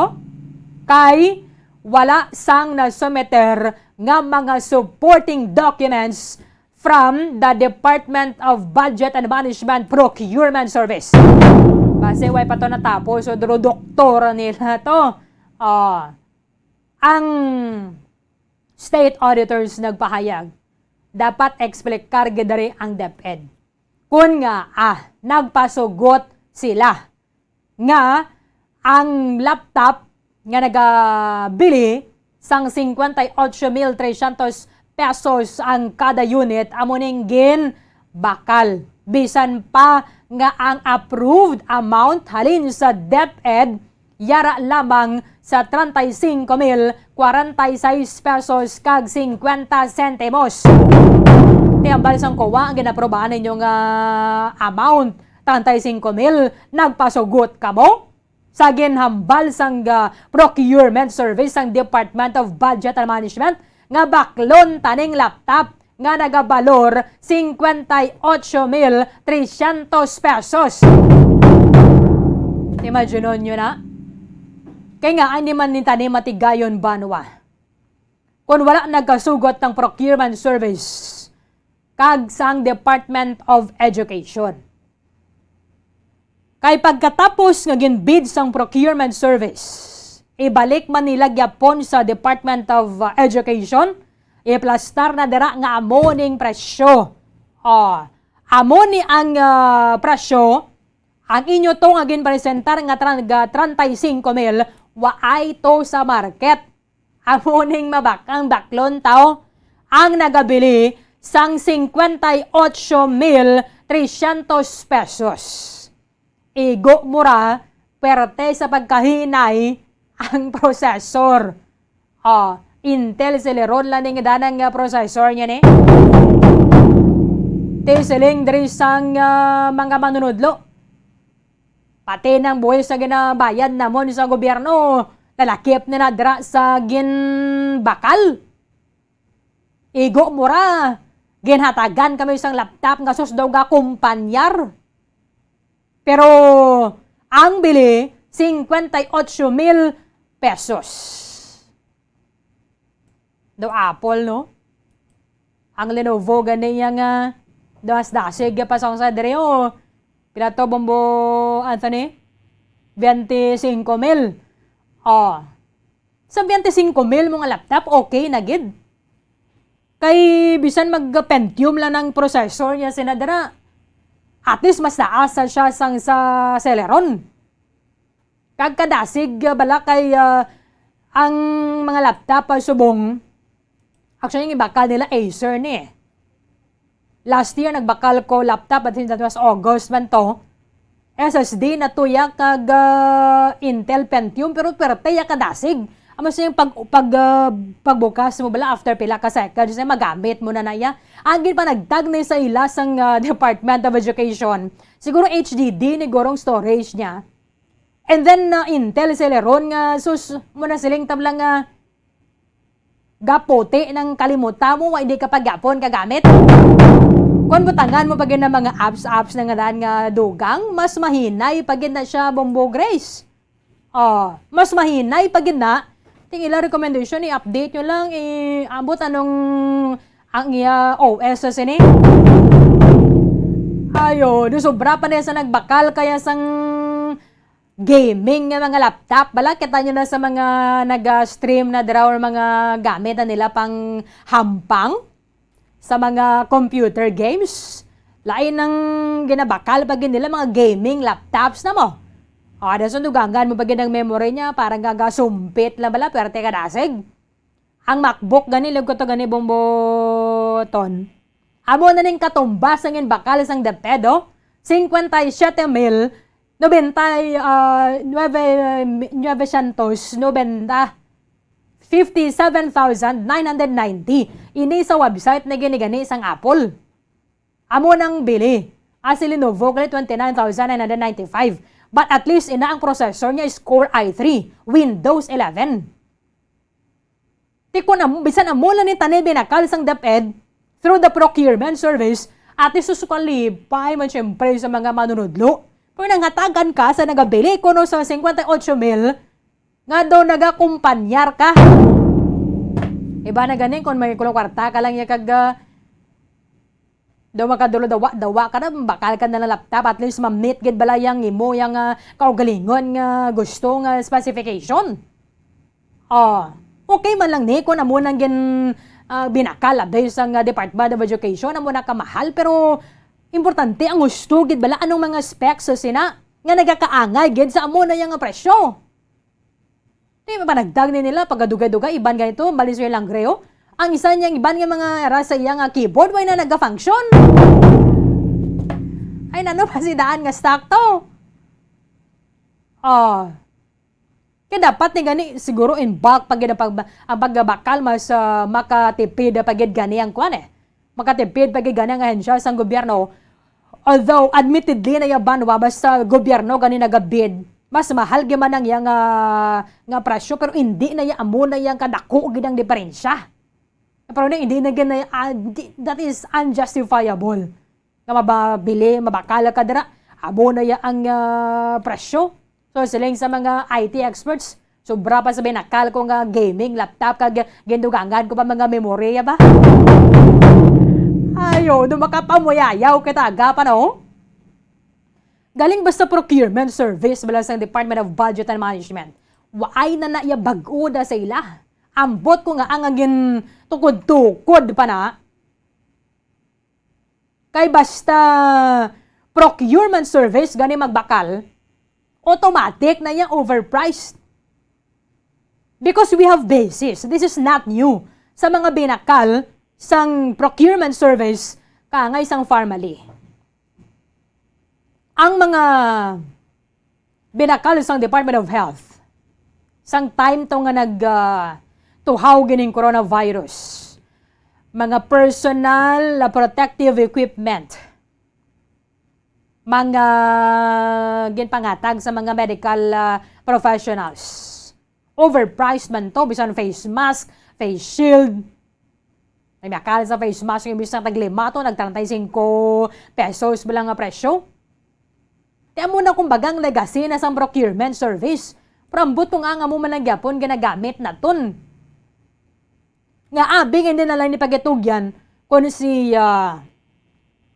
kay wala sang nasumeter nga mga supporting documents from the Department of Budget and Management Procurement Service. Kasi way pa to natapos so doktor nila to. Ang state auditors nagpahayag dapat explikar gidari ang DepEd. Kung nga nagpasugot sila nga ang laptop nga nagabili sang 58,300 pesos ang kada unit amuning gin bakal. Bisan pa nga ang approved amount halin sa DepEd yara lamang sa 35,046 pesos kag 50 centimos. Tiambal sang COA ang ginaprobahan ninyong amount 35,000 nagpasugot kamo sa ginhambal sang procurement service sang Department of Budget and Management nga baklon taning laptop nga nagabalor 58,300 pesos. Imagine nyo na? Kaya nga, hindi man ni tani matigayon banwa. Kung wala nagkasugot ng procurement service, kag sang Department of Education. Kay pagkatapos nga ginbid sang procurement service, ibalik man nila gyapon sa Department of Education, iplastar na dira nga amoning presyo. Amoni ang presyo, ang inyo to nga ginpresentar nga 35,000 waay to sa market. Amuning mabakang baklon tao ang nagabili sang 58,300 pesos. Igo mura perte sa pagkahinay ang processor. Intel Celeron lang nga danang processor niya ni. Tiseling diri sang mga manunudlo. Pati ng buhay sa ginabayad namon sa gobyerno, lalakip na nadra sa ginbakal. Igo mura, ginhatagan kami isang laptop nga sus daw ga kumpanyar. Pero ang bili, 58,000 pesos. Daw Apple, no? Ang Lenovo ganyan nga, dasig pa sa dere, pila to Bombo Anthony? 25,000. Sa 25,000 mga laptop, okay na gid. Kay bisan mag-Pentium lang ng processor niya sinadara. At least mas naasa siya sang sa Celeron. Kagkadasig bala kay ang mga laptop subong. Actually, yung ibakal nila Acer ni. Last year, nagbakal ko laptop at that was August man to. SSD na tuya kag Intel Pentium pero perteya kadasig. Amos yung pagbukas mo bala after pila ka seconds ay magamit mo na naya. Agin pa nagtag na sa ila sang Department of Education. Siguro HDD ni gorong storage niya. And then Intel Celeron nga sus mo na siling tablang gapote ng kalimutan mo hindi ka pagapon kagamit. Kung butangan mo pagin na mga apps na nga daan nga dugang, mas mahinay pagin na siya Bombo Grace. Mas mahinay pagin na. Tingila recommendation, i-update nyo lang, abot anong ang OS sa sini. Ayo, sobra pa na sa nagbakal kaya sang gaming nga mga laptop. Bala, kita nyo na sa mga nag-stream na draw or mga gamit na nila pang hampang sa mga computer games. Lain ng ginabakal pag nila mga gaming laptops na mo. Ada sa dugangan mo pag ng memory niya, parang gagasumpit lang bala, pero teka dasig. Ang MacBook gani, lag ko to gani bomboton. Amo na ning katumbas ang bakal sang depedo, 57,000 57,990. Ini sa website na gini-gani isang Apple. Amo nang bili. Si Lenovo kali 29,995. But at least ina ang processor niya is Core i3, Windows 11. Tiko na bisan amo lang ni tanay binakal sang DepEd through the procurement service at isusukalipay man siyempre sa mga manunudlo. Pero nangatagan ka sa nagabili ko no sa 58,000 nga daw nagakumpanyar ka. Iba na ganin kung may kwarta ka lang yung daw makadulo dawa ka na, bakal ka na ng laptop, at least ma-meet gid bala yang imo yang kaugalingon nga gusto nga specification. Okay man lang ni kung amo nang binakal based ang Department of Education, amo na kamahal, pero importante ang gusto gid bala anong mga specs sa sina nga nagakaangay gid sa amo na yang presyo. Di ba nagdag ni nila pagdugay-dugay iban ganito balis lang greo. Ang isa niyang iban nga mga era sa iyang keyboard way na nagga-function. Ay nano pa si daan nga stock to. Kaya dapat ni gani siguro in bulk pag ang pagbakal mas makatipid pag gani ang kwan makatipid pag gani ang ahensya sa gobyerno. Although admittedly na yaban basta gobyerno gani nagabid, mas mahal gyud ang yang nga presyo, pero hindi na ya amo na yang kadako gid ang diferensya. Pero hindi na gina that is unjustifiable. Nga mababili, mabakala ka dira, amo na ya ang presyo. So siling sa mga IT experts, sobra pa sabihin nakal ko nga gaming laptop kag gindugangan ko pa mga memorya ba? Ayo, dumakapamuyayaw kita aga pa no? Galing basta procurement service bala sa Department of Budget and Management. Waay na ya bag-o da sa ila. Ambot ko nga ang agin tukod-tukod pa na. Kay basta procurement service gani magbakal, automatic na yung overpriced. Because we have basis. This is not new. Sa mga binakal sang procurement service kangay sang formally. Ang mga binakal sang Department of Health sang time to nga tuhaw gining coronavirus, mga personal protective equipment, mga ginpangatag sa mga medical professionals. Overpriced man to, bisan face mask, face shield. May makal sa face mask yung bisan taglima to, nag-35 pesos bilang nga presyo. Tiyan mo na kumbagang legacy na sa procurement service. Prambot kung nga mo malagyapon ginagamit na ton. Nga abing hindi na lang ni pagitugyan kung si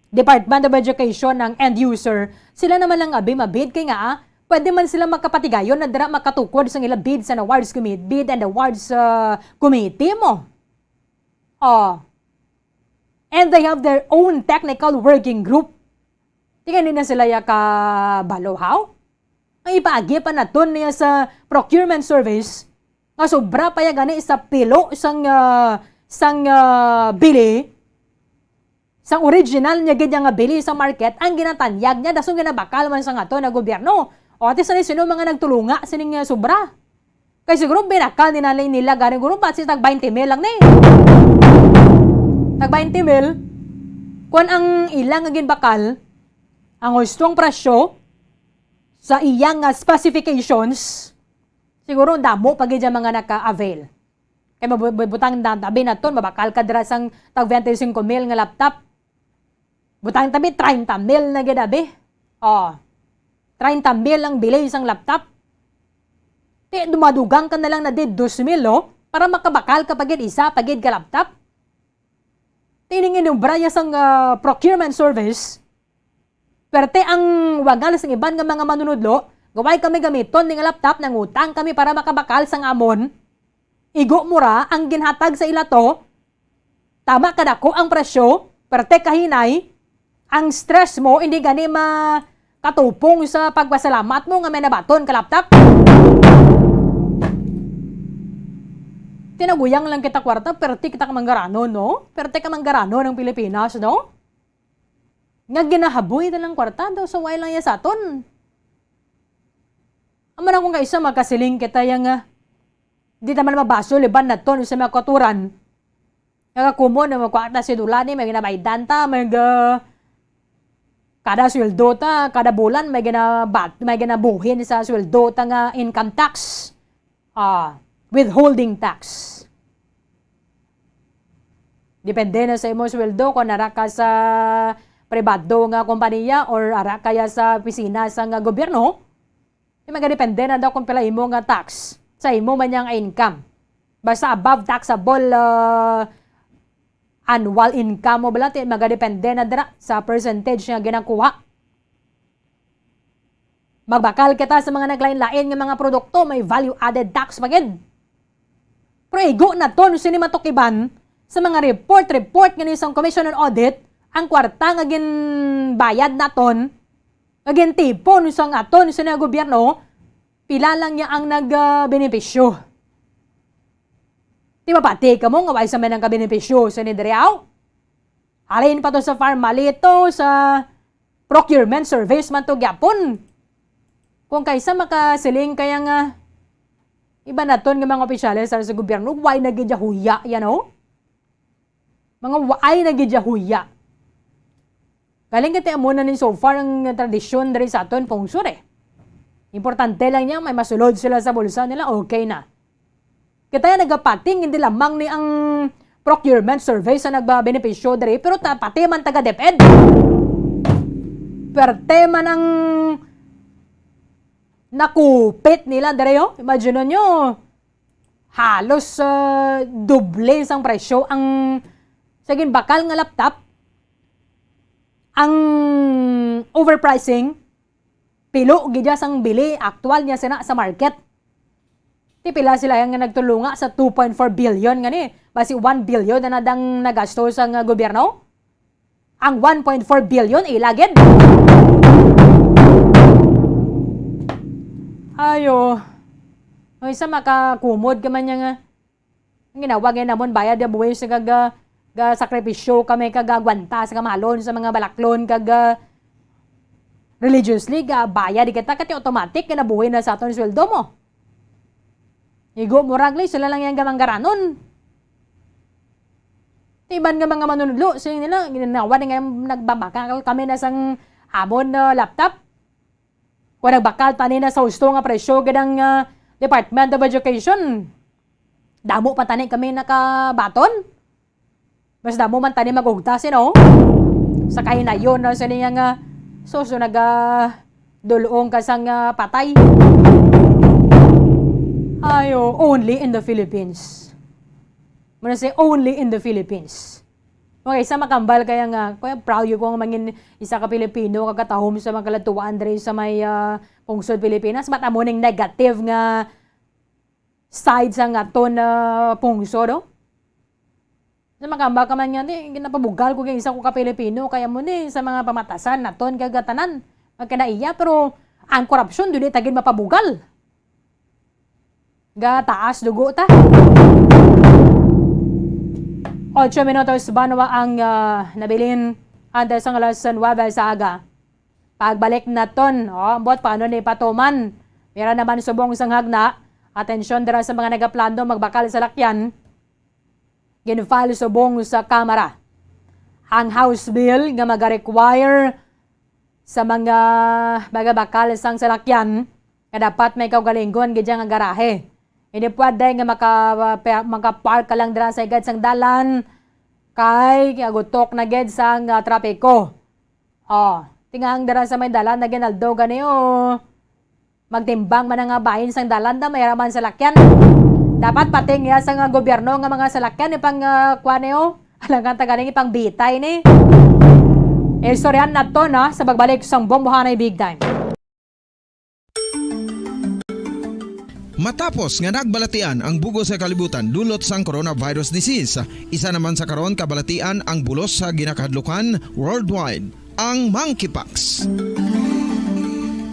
Department of Education ng end user, sila naman lang abi mabid kay nga pwede man sila makapatigayon na dira makatukod sa ila bid sa awards committee, bid and awards committee mo. And they have their own technical working group. Tingnan na sila ya kabalohaw. Ang ipaagi pa na ton niya sa procurement service nga sobra pa ya gani sa pilo sang bili sang original niya gid nga bili sa market ang ginatanyag niya dasong ginabakal man sa ngato na gobyerno. O ati sino mga nagtulunga sining sobra. Kay siguro binakal ni nalay nila gani guro pa si tag 20 mil lang ni. Tag 20 mil kun ang ilang nga ginbakal ang gustong presyo sa iyang specifications, siguro damo pag dyan mga naka-avail. Kaya mabutang tabi na ton, mabakal ka dira sang tag 25 mil nga laptop. Butang tabi 30,000 na ginabi. Oh. 30,000 ang bilay isang laptop. Ti dumadugang ka na lang na di 2,000 oh, para makabakal ka pagid isa pagid ka laptop. Tiningin yung braya sang procurement service. Perte ang wagal sang iban nga mga manunudlo, gaway kami gamiton ning laptop nang utang kami para makabakal sang amon. Igo mura ang ginhatag sa ilato. Tama kadako ang presyo, perte kahinay. Ang stress mo hindi gani katupong sa pagpasalamat mo nga may nabaton ka laptop. Tinaguyang lang kita kwarta, perte kita kamanggarano, no? Perte kamanggarano ng Pilipinas, no? Nga ginahaboy na lang kwarta daw sa way lang ya sa aton. Amara kung kaisa magkasiling kita yung di naman mabaso, liban na ton sa mga katuran. Nakakumo na magkwakta si Dulani, may ginabaydan ta, kada sweldo ta, kada bulan may ginabuhin sa sweldo ta nga income tax. Withholding tax. Depende na sa imo sweldo kung nara ka sa pribado nga kompanya or ara kaya sa opisina sa nga gobyerno. Magadepende na daw kung pila imo nga tax sa imo man yang income. Basta above taxable annual income mo bala, magadepende na dira sa percentage nga ginakuha. Magbakal kita sa mga naglain-lain nga mga produkto, may value added tax pagid. Pero igo na to no sini matukiban sa mga report nga ni isang commission on audit, ang kwarta nga ginbayad naton, nga gintipo no sang aton sa gobyerno, pila lang niya ang nagbenepisyo. Di ba pati ka mo nga wala sa manang kabenepisyo sa nidriyaw? Alin pa to sa Farmalito, sa procurement service man to gyapon. Kung kaysa makasiling kaya nga iba na ton nga mga opisyales sa gobyerno, why nagidya huya, yan o? Mga why nagidya huya. Galing kati muna nin so far ang tradisyon dari sa aton pungsur eh. Importante lang niya, may masulod sila sa bulsa nila, okay na. Kita yung nagapating, hindi lamang ni ang procurement service sa nagbabenepisyo dari, pero pati man taga-DepEd. Perte man ang nakupit nila dari, oh. Imagine nyo, halos doble isang presyo ang saging bakal nga laptop. Ang overpricing, pilo gidya sang bili, actual niya sina sa market. Pila sila yung nagtulunga sa 2.4 billion nga ni. Basi 1 billion na nadang nagasto sa gobyerno. Ang 1.4 billion ilagid. Ayo. O isa makakumod ka man nga. Ang ginawa nga namon bayad ya buhay sa sakripisyo kami kagagwanta sa kamalon sa mga balaklon religiously bayad kita kati automatic na buhay na sa aton sweldo mo. Igo mo ragli, sila lang yung gamanggaranon. Iban nga mga manunudlo, sila nila, ginawa nga nagbabakal kami na sang amon na laptop. Kung nagbakal tani na sa husto nga presyo, gadang Department of Education. Damo pa tani kami nakabaton. Mas damo man tani magugtasin, no? Sa kahinayon na sila yung so dulong kasang patay. Ayo, only in the Philippines. Muna say, only in the Philippines. Okay, isa makambal kaya nga, kaya proud yung kung mangin isa ka Pilipino, kakatahom sa mga kalatuan dre sa may pungsod Pilipinas, ba't amo ning negative nga side sa nga to na pungsod, no? Sa makambal ka man nga, ginapabugal ko kaya isa ko ka Pilipino, kaya mo ni sa mga pamatasan na ton kagatanan, magkanaiya, pero ang korupsyon, doon tagin mapabugal. Taas dugo ta. 8 minutos banwa ang nabilin antes ang alas 9 sa aga. Pagbalik na ton, bot paano ni patuman. Meron naman subong sang hagna. Atensyon dira sa mga nagaplano magbakal sa lakyan. Ginfile subong sa Kamara ang House Bill nga mag-require sa mga bagabakal sang salakyan nga dapat may kaugalingon gidya nga garahe. Hindi pwede nga makapark ka lang dira sa igad sang dalan kay agutok na ged sang trapiko. Tingang dara sa may dalan na ginaldo gani magtimbang man nga bahin sang dalan da mayraman sa lakyan. Dapat pating ya sa nga gobyerno nga mga salakyan ipang kuan alangan taganing ipang bitay ni. Istoryan na to na sa pagbalik sang bombohanay big time. Matapos nga nagbalatian ang bugo sa kalibutan dulot sang coronavirus disease, isa naman sa karon kabalatian ang bulos sa ginakahadlukan worldwide, ang monkeypox.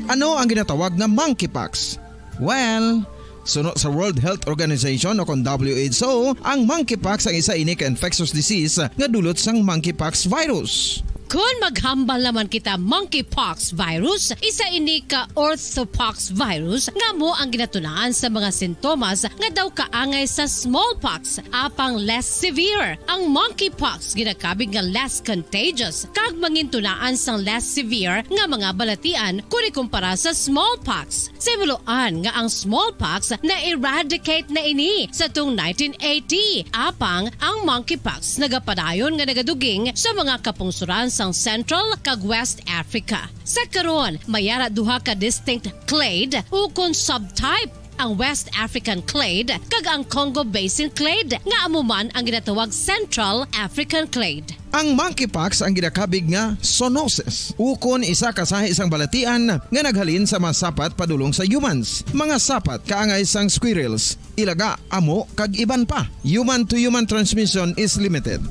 Ano ang ginatawag na monkeypox? Well, sunod sa World Health Organization o kung WHO, ang monkeypox ang isa ini ka infectious disease nga dulot sang monkeypox virus. Kung maghambal naman kita monkeypox virus, isa ini ka orthopox virus nga mo ang ginatunaan sa mga sintomas nga daw kaangay sa smallpox, apang less severe. Ang monkeypox ginakabig nga less contagious kag mangintunaan sang less severe nga mga balatian kung ikumpara sa smallpox. Simuloan nga ang smallpox na eradicate na ini sa tung 1980, apang ang monkeypox nagapadayon nga nagaduging sa mga kapungsuran sa Central kag West Africa. Sa karon, mayara duha ka distinct clade ukon subtype, ang West African clade kag ang Congo Basin clade nga amuman ang ginatawag Central African clade. Ang monkeypox ang ginakabig nga zoonosis. Ukon isa ka sa isang balatian nga naghalin sa mga sapat padulong sa humans. Mga sapat kaangay sang squirrels, ilaga, amo kag iban pa. Human to human transmission is limited.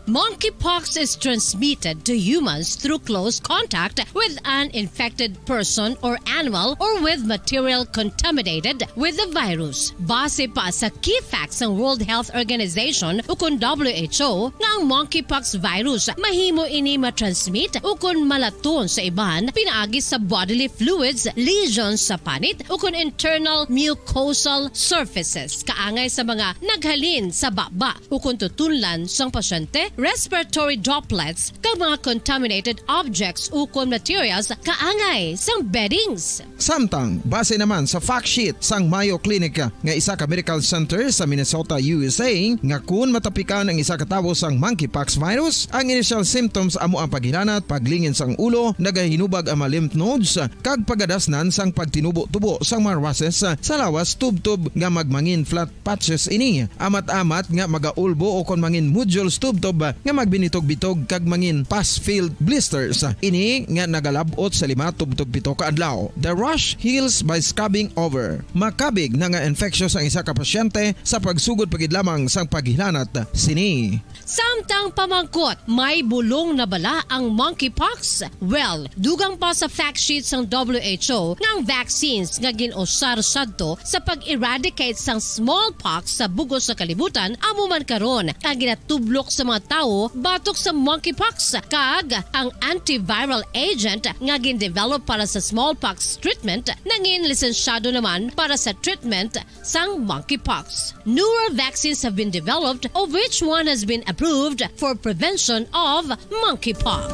Monkeypox is transmitted to humans through close contact with an infected person or animal or with material contaminated with the virus. Base pa sa key facts ng World Health Organization ukon WHO nga ang monkeypox virus mahimo ini matransmit ukon malaton sa iban pinaagi sa bodily fluids, lesions sa panit ukon internal mucosal surfaces kaangay sa mga naghalin sa baba ukon tutunlan sang pasyente, respiratory droplets kag mga contaminated objects ukon materials kaangay sang beddings. Samtang, base naman sa fact sheet sang Mayo Clinic nga isa ka medical center sa Minnesota, USA, nga kun matapikan ang isa ka tawo sang monkeypox virus, ang initial symptoms amo ang paghilanat, paglingin sang ulo, nagahinubag ang mga lymph nodes, kag pagadasnan sang pagtinubo-tubo sang mga rashes sa lawas tubtob nga magmangin flat patches ini. Amat-amat nga magaulbo o kon mangin nodules tubtob nga magbinitog-bitog kag mangin pus-filled blisters. Ini nga nagalabot sa 5 tubtob 7 ka adlaw. The rash heals by scabbing over. Makabig na nga infectious ang isa ka pasyente sa pagsugod pagid lamang sang paghilanat sini. Samtang pamangkot, may bulong na bala ang monkeypox? Well, dugang pa sa fact sheets ng WHO nga ang vaccines nga ginusar sadto sa pag-eradicate sang smallpox sa bugos sa kalibutan amo man karon ang ginatublok sa mga tao batok sa monkeypox kag ang antiviral agent nga gin-develop para sa smallpox treatment nangin lisensyado naman para sa treatment sang monkeypox. Newer vaccines have been developed of which one has been approved for prevention of monkeypox.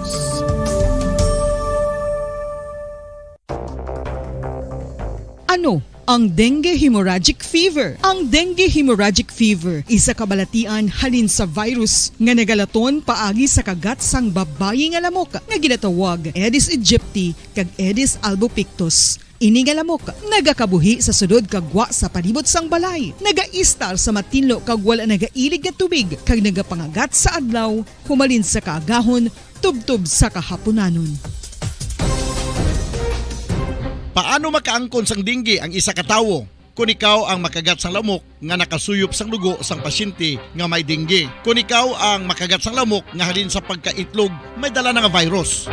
Ano ang dengue hemorrhagic fever? Ang dengue hemorrhagic fever isa kabalatian halin sa virus nga nagalaton paagi sa kagat sang babayi nga lamok nga ginatawag Aedes aegypti kag Aedes albopictus. Ini nga lamok nagakabuhi sa sudod kagwa sa palibot sang balay, nagaistar sa matinlo kag wala nagailig nga tubig kag nagapangagat sa adlaw humalin sa kaagahon tubtob sa kahaponanon. Paano makaangkon sang dengue ang isa ka tawo? Kung ikaw ang makagat sang lamok nga nakasuyop sang dugo sang pasyente nga may dengue. Kung ikaw ang makagat sang lamok nga halin sa pagkaitlog may dala nga virus.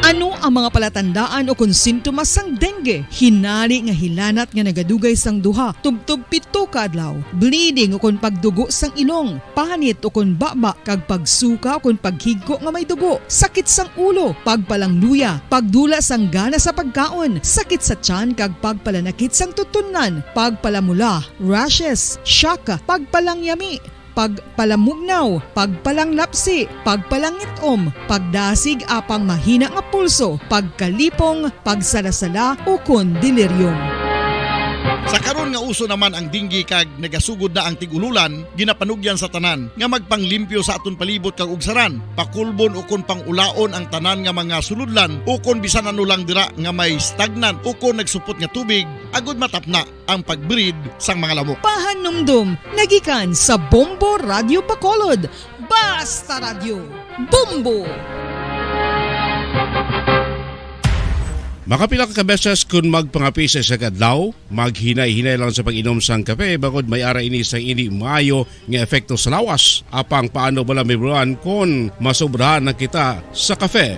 Ano ang mga palatandaan o kung sintomas sang dengue? Hinali nga hilanat nga nagadugay sang duha, tubtob 7 ka adlaw, bleeding o kung pagdugo sang ilong, panit o kung baba, kag pagsuka o kung paghigko nga may dugo, sakit sang ulo, pagpalangluya, pagdula sang gana sa pagkaon, sakit sa tiyan kag pagpalanakit sang tutunan, pagpalamula, rashes, shock, pagpalangyami, pagpalamugnaw, pagpalanglapsi, pagpalangitom, pagdasig apang mahina nga pulso, pagkalipong, pagsalasala o kon delirium. Sa karon nga uso naman ang dinggi kag nagasugod na ang tigululan, ginapanugyan sa tanan nga magpanglimpyo sa aton palibot kag ugsaran, pakulbon ukon pangulaon ang tanan nga mga suludlan ukon bisan ano lang dira nga may stagnant ukon nagsupot nga tubig agud matapna ang pagbreed sang mga lamok. Pahanumdum, nagikan sa Bombo Radio Bacolod. Basta Radio, Bombo! Makapila ka beses kung magpangapisa sa kadlaw, maghinay-hinay lang sa pag-inom sang kape bagod may ara ini sang ini maayo nga epekto sa lawas. Apang paano bala may buruan kung masobrahan na kita sa kape.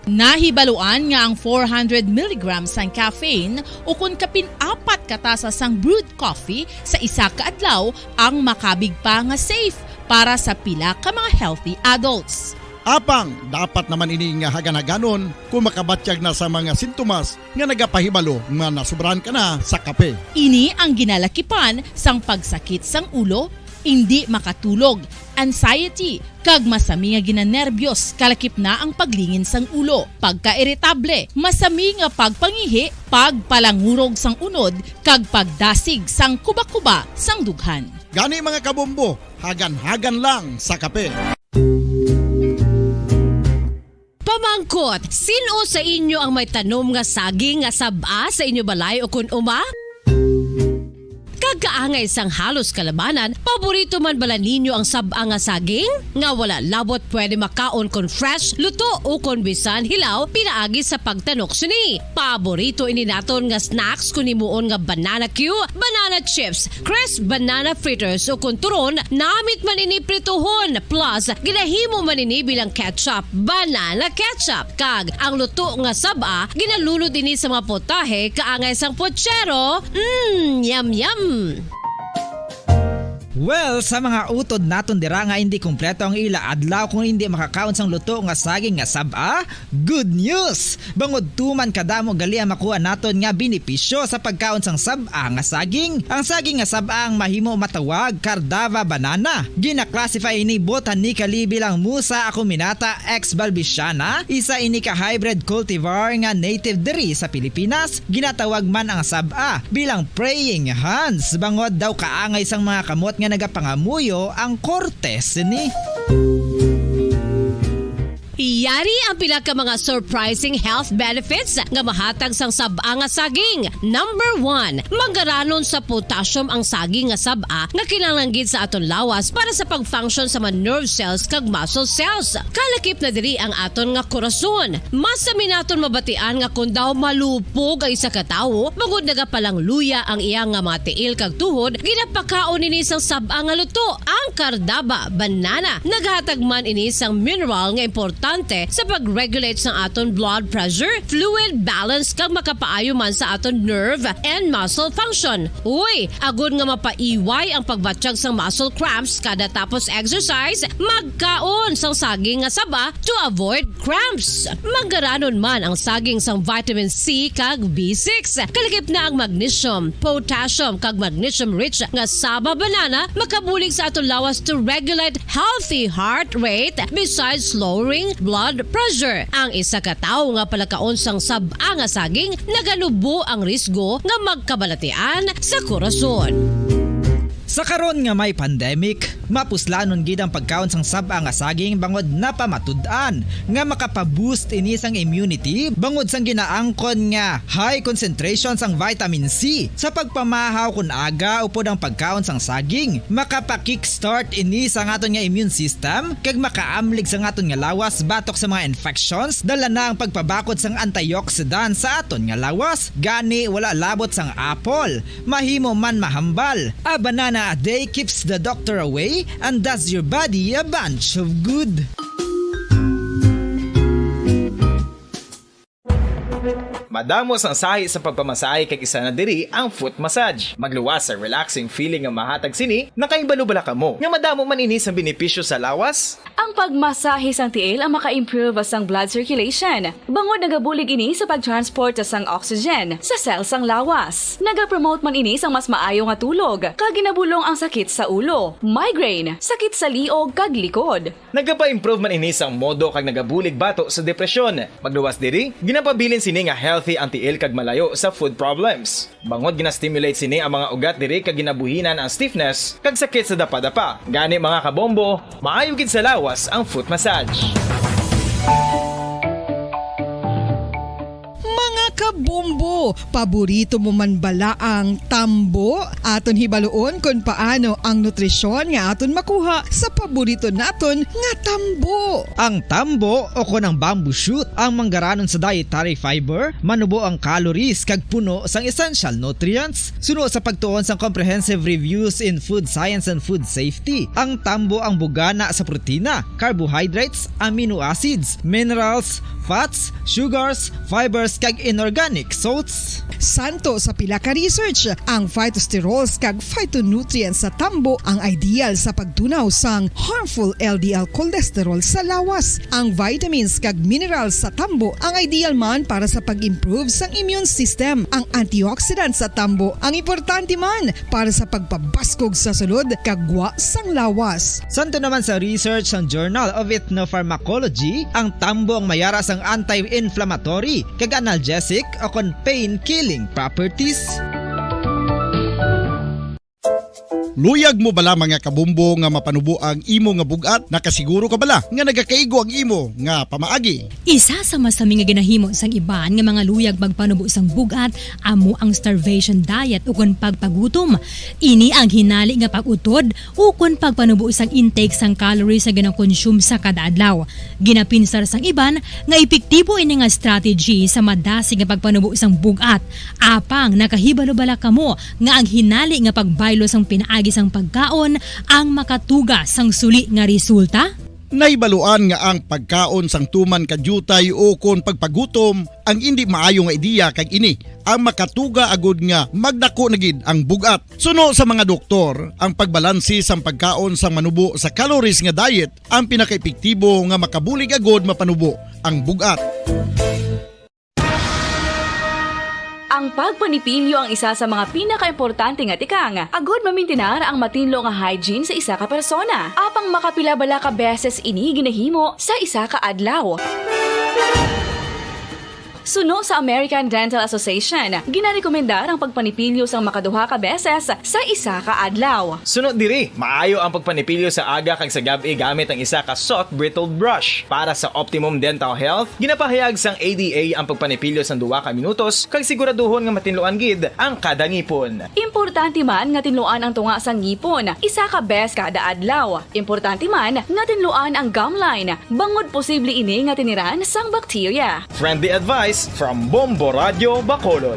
Nahibaluan nga ang 400 mg sang caffeine o kung kapin-4 katasa sang brewed coffee sa isa ka adlaw ang makabig pa nga safe para sa pila ka mga healthy adults. Apang dapat naman ini nga hagan-haganon kung makabatyag na sa mga sintomas nga nagapahibalo nga nasubrahan ka na sa kape. Ini ang ginalakipan sang pagsakit sang ulo, hindi makatulog, anxiety, kag masami nga ginanerbiyos, kalakip na ang paglingin sang ulo, pagka-irritable, masami nga pagpangihi, pagpalangurog sang unod, kag pagdasig sang kuba-kuba sang dughan. Gani mga kabombo, hagan-hagan lang sa kape. Pamangkot, sino sa inyo ang may tanom nga saging nga saba sa inyo balay o kun uma? Kagaangay sang halos kalabanan, paborito man bala ninyo ang saba nga saging? Nga wala labot pwede makaon kon fresh, luto o kon bisan hilaw, pinaagi sa pagtanok sini. Paborito ini naton nga snacks kun himuon nga banana Q, banana chips, crisp banana fritters o kun turon, namit man ini prituhon, plus ginahimo man ini bilang ketchup, banana ketchup. Kag ang luto nga saba, ginalunod ini sa mga potahe kaangay sang pochero. Yum yum. Well, sa mga utod naton dira nga hindi kumpleto ang ila adlaw kung hindi makakaon sang luto nga saging nga saba, good news! Bangod tuman kadamo gali ang makuha naton nga benepisyo sa pagkaon sang saba nga saging. Ang saging nga saba ang mahimo matawag Cardava banana. Gina-classify ini botanically bilang Musa acuminata ex balbisiana, isa ini ka hybrid cultivar nga native diri sa Pilipinas. Ginatawag man ang saba bilang praying hands, bangod daw kaangay sang mga kamot nga nagapangamuyo ang kortes ni. Yari ang pila ka mga surprising health benefits nga mahatag sang saba nga saging. Number 1, manggaranon sa potassium ang saging nga saba nga kinahanglan gid sa aton lawas para sa pag-function sa mga nerve cells kag muscle cells. Kalakip na diri ang aton nga korason. Masami naton mabatian nga kun daw malupog ang isa ka tawo, magud nagapalang luya ang iyang nga mga tiil kag tuhod, ginapakaon ini sang saba nga luto. Ang Cardava banana naghatag man ini sang mineral nga importante sa pag-regulate sa aton blood pressure, fluid balance kag makapaayo man sa aton nerve and muscle function. Uy, agud nga mapaiway ang pagbatsyag sang muscle cramps kada tapos exercise, magkaon sang saging nga saba to avoid cramps. Manggaranon man ang saging sang vitamin C kag B6. Kalikip na ang magnesium, potassium kag magnesium rich nga saba banana makabulig sa aton lawas to regulate healthy heart rate besides lowering blood pressure. Ang isa ka tawo nga palakaon sang saba nga saging naganubo ang risgo nga magkabalatian sa korason. Sa karon nga may pandemic, mapuslanon gid ang pagkaon sang saba nga saging bangod napamatud-an nga makapaboost ini sang immunity bangod sang ginaangkon nga high concentration sang vitamin C sa pagpamahaw kun aga upod ang pagkaon sang saging. Makapa-kickstart ini sa aton nga immune system kag makaamlig sa aton nga lawas batok sa mga infections, dala na ang pagpabakod sang antioxidant sa aton nga lawas. Gani wala labot sang apple, mahimo man mahambal. A banana a day keeps the doctor away and does your body a bunch of good. Madamos ang sahi sa pagpamasahe kay isa na diri ang foot massage. Magluwas sa relaxing feeling nga mahatag sini, nakaibalo-bala ka mo. Nga madamo man ini sa benepisyo sa lawas. Ang pagmasahe sang tiil ang maka-improve sang blood circulation. Bangod nagabulig ini sa pag-transport sang oxygen sa cells sang lawas. Nagapromote man ini sang mas maayo nga tulog, kag ginabulong ang sakit sa ulo, migraine, sakit sa liog kag likod. Nagapa-improve man ini sang modo kag nagabulig bato sa depresyon. Magluwas diri, ginapabilin sini nga healthy healthy ang tiil kag malayo sa food problems. Bangod gina-stimulate sini ang mga ugat diri kag ginabuhinan ang stiffness kag sakit sa dapa-dapa. Gani mga kabombo, maayo gid sa lawas ang foot massage. Kabombo, paborito mo man bala ang tambo? Aton hibaluon kung paano ang nutrisyon nga aton makuha sa paborito naton nga tambo. Ang tambo o kon ang bamboo shoot ang manggaranon sa dietary fiber, manubo ang calories kag puno sang essential nutrients. Suno sa pagtuon sang comprehensive reviews in food science and food safety, ang tambo ang bugana sa protina, carbohydrates, amino acids, minerals, fats, sugars, fibers kag inorganic salts. Santo sa pila ka research, ang phytosterols kag phytonutrients sa tambo ang ideal sa pagtunaw sang harmful LDL cholesterol sa lawas. Ang vitamins kag minerals sa tambo ang ideal man para sa pag-improve sang immune system. Ang antioxidants sa tambo ang importante man para sa pagpabaskog sa sulod kag gwa sang lawas. Santo naman sa research ng Journal of Ethnopharmacology, ang tambo ang mayara sang anti-inflammatory kag analgesic o kon pain-killing properties. Luyag mo bala mga kabombo nga mapanubo ang imo nga bugat? Nakasiguro ka bala nga nagakaigo ang imo nga pamaagi? Isa sa masami nga ginahimo sang iban nga mga luyag magpanubo sang bugat amo ang starvation diet ukon pagpagutom. Ini ang hinali nga pag-utod ukon pagpanubo sang intake sang calories sa gina-consume sa kada adlaw. Ginapinsar sang iban nga epektibo ini nga strategy sa madasig nga pagpanubo sang bugat. Apang nakahibalo-bala kamo nga ang hinali nga pagbaylo sang pinaagi sang pagkaon ang makatuga sang suli nga resulta? Naibaluan nga ang pagkaon sang tuman kadyutay o kon pagpagutom ang hindi maayo nga ideya kag ini ang makatuga agud nga magdako na gid ang bugat. Suno sa mga doktor, ang pagbalansi sang pagkaon sang manubo sa calories nga diet ang pinakaepektibo nga makabulig agud mapanubo ang bugat. Ang pagpanipilyo ang isa sa mga pinaka-importante nga tikang. Agod mamintinar ang matinlo nga hygiene sa isa ka persona. Apang makapila bala ka beses ini ginahimo sa isa ka adlaw. Suno sa American Dental Association, ginarekomendar ang pagpanipilyo sang makaduha ka beses sa isa ka adlaw. Sunod diri, maayo ang pagpanipilyo sa aga kag sa gabi gamit ang isa ka soft brittle brush. Para sa optimum dental health, ginapahayag sang ADA ang pagpanipilyo sang 2 ka minutos kag siguraduhon nga matinluan gid ang kada ngipon. Importante man nga tinluan ang tunga sang ngipon, isa ka bes kada adlaw. Importante man nga tinluan ang gum line, bangod posible ini nga tiniran sang bakterya. Friendly advice from Bombo Radio Bacolod.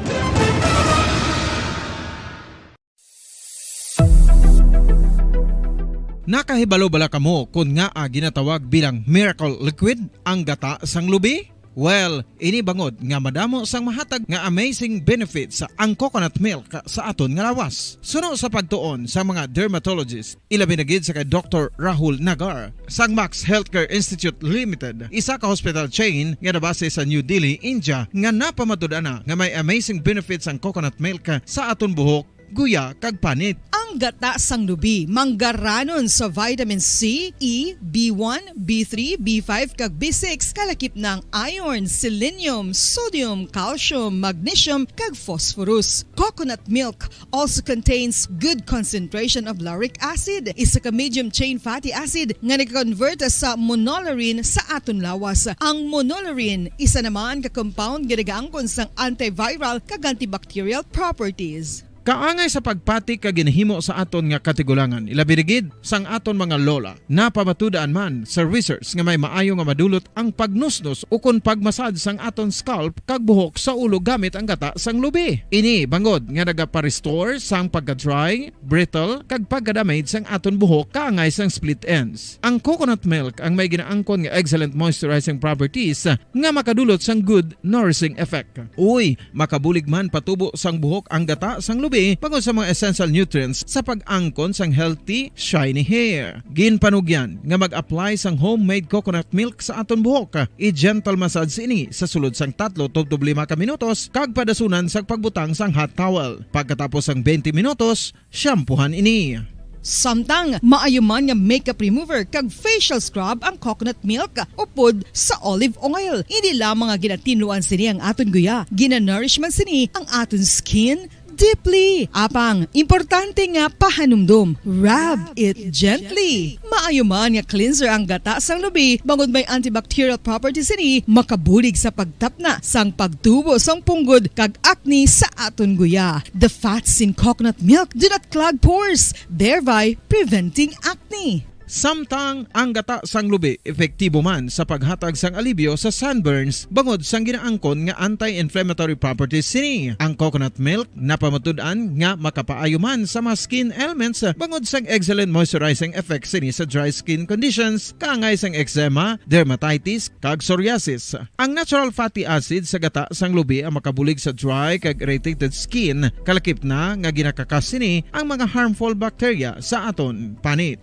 Nakahibalo bala kamo kung nga ginatawag bilang miracle liquid ang gata sang lubi? Well, ini bangod nga madamo sang mahatag nga amazing benefit sa ang coconut milk sa aton nga lawas. Suno sa pagtuon sa mga dermatologist, ilabi na gid sa kay Dr. Rahul Nagar sang Max Healthcare Institute Limited, isa ka hospital chain nga nabase sa New Delhi, India, nga napamatud-ana nga may amazing benefits ang coconut milk sa aton buhok, guya kag panit. Ang gata sang lubi manggaranon sa vitamin C, E, B1, B3, B5 kag B6 kalakip ng iron, selenium, sodium, calcium, magnesium kag phosphorus. Coconut milk also contains good concentration of lauric acid, isa ka medium chain fatty acid nga nag-convert sa monolaurin sa aton lawas. Ang monolaurin isa naman ka compound nga nagaangkon sang antiviral kag antibacterial properties. Kaangay sa pagpati ka ginahimo sa aton nga katigulangan, ilabirigid sang aton mga lola. Napamatudaan man sa research nga may maayo nga madulot ang pagnusnos o kon pagmasad sang aton scalp kag buhok sa ulo gamit ang gata sang lubi. Ini bangod nga nagapa-restore sang pagka-dry, brittle kag pagka-damage sang aton buhok kaangay sang split ends. Ang coconut milk ang may ginaangkon nga excellent moisturizing properties nga makadulot sang good nourishing effect. Uy, makabulig man patubo sang buhok ang gata sang lubi pagod sa mga essential nutrients sa pag-angkon sang healthy, shiny hair. Ginpanugyan nga mag-apply sang homemade coconut milk sa aton buhok. I-gentle massage ini sa sulod sang 3 to 5 ka minutos kag padasunan sang pagbutang sang hot towel. Pagkatapos sang 20 minutos, shampoohan ini. Samtang maayo man nga makeup remover kag facial scrub ang coconut milk upod sa olive oil. Hindi lamang nga ginatinluan sini ang aton guya, ginanourishment sini ang aton skin deeply. Apang, importante nga pahanumdum. Rub it gently. Maayo man nga cleanser ang gata sang lubi, bangod may antibacterial properties ini, makabulig sa pagtapna sang pagtubo sang punggod kag acne sa aton guya. The fats in coconut milk do not clog pores, thereby preventing acne. Samtang ang gata sang lubi epektibo man sa paghatag sang alibyo sa sunburns bangod sang ginaangkon nga anti-inflammatory properties sini. Ang coconut milk napamatud-an nga makapaayo man sa mga skin ailments bangod sang excellent moisturizing effect sini sa dry skin conditions kaangay sang eczema, dermatitis kag psoriasis. Ang natural fatty acid sa gata sang lubi ang makabulig sa dry kag irritated skin, kalakip na nga ginakakas sini ang mga harmful bacteria sa aton panit.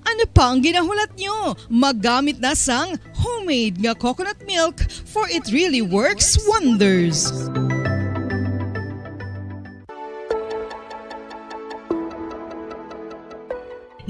Ano pa ang ginahulat nyo? Maggamit na sang homemade nga coconut milk for it really works wonders.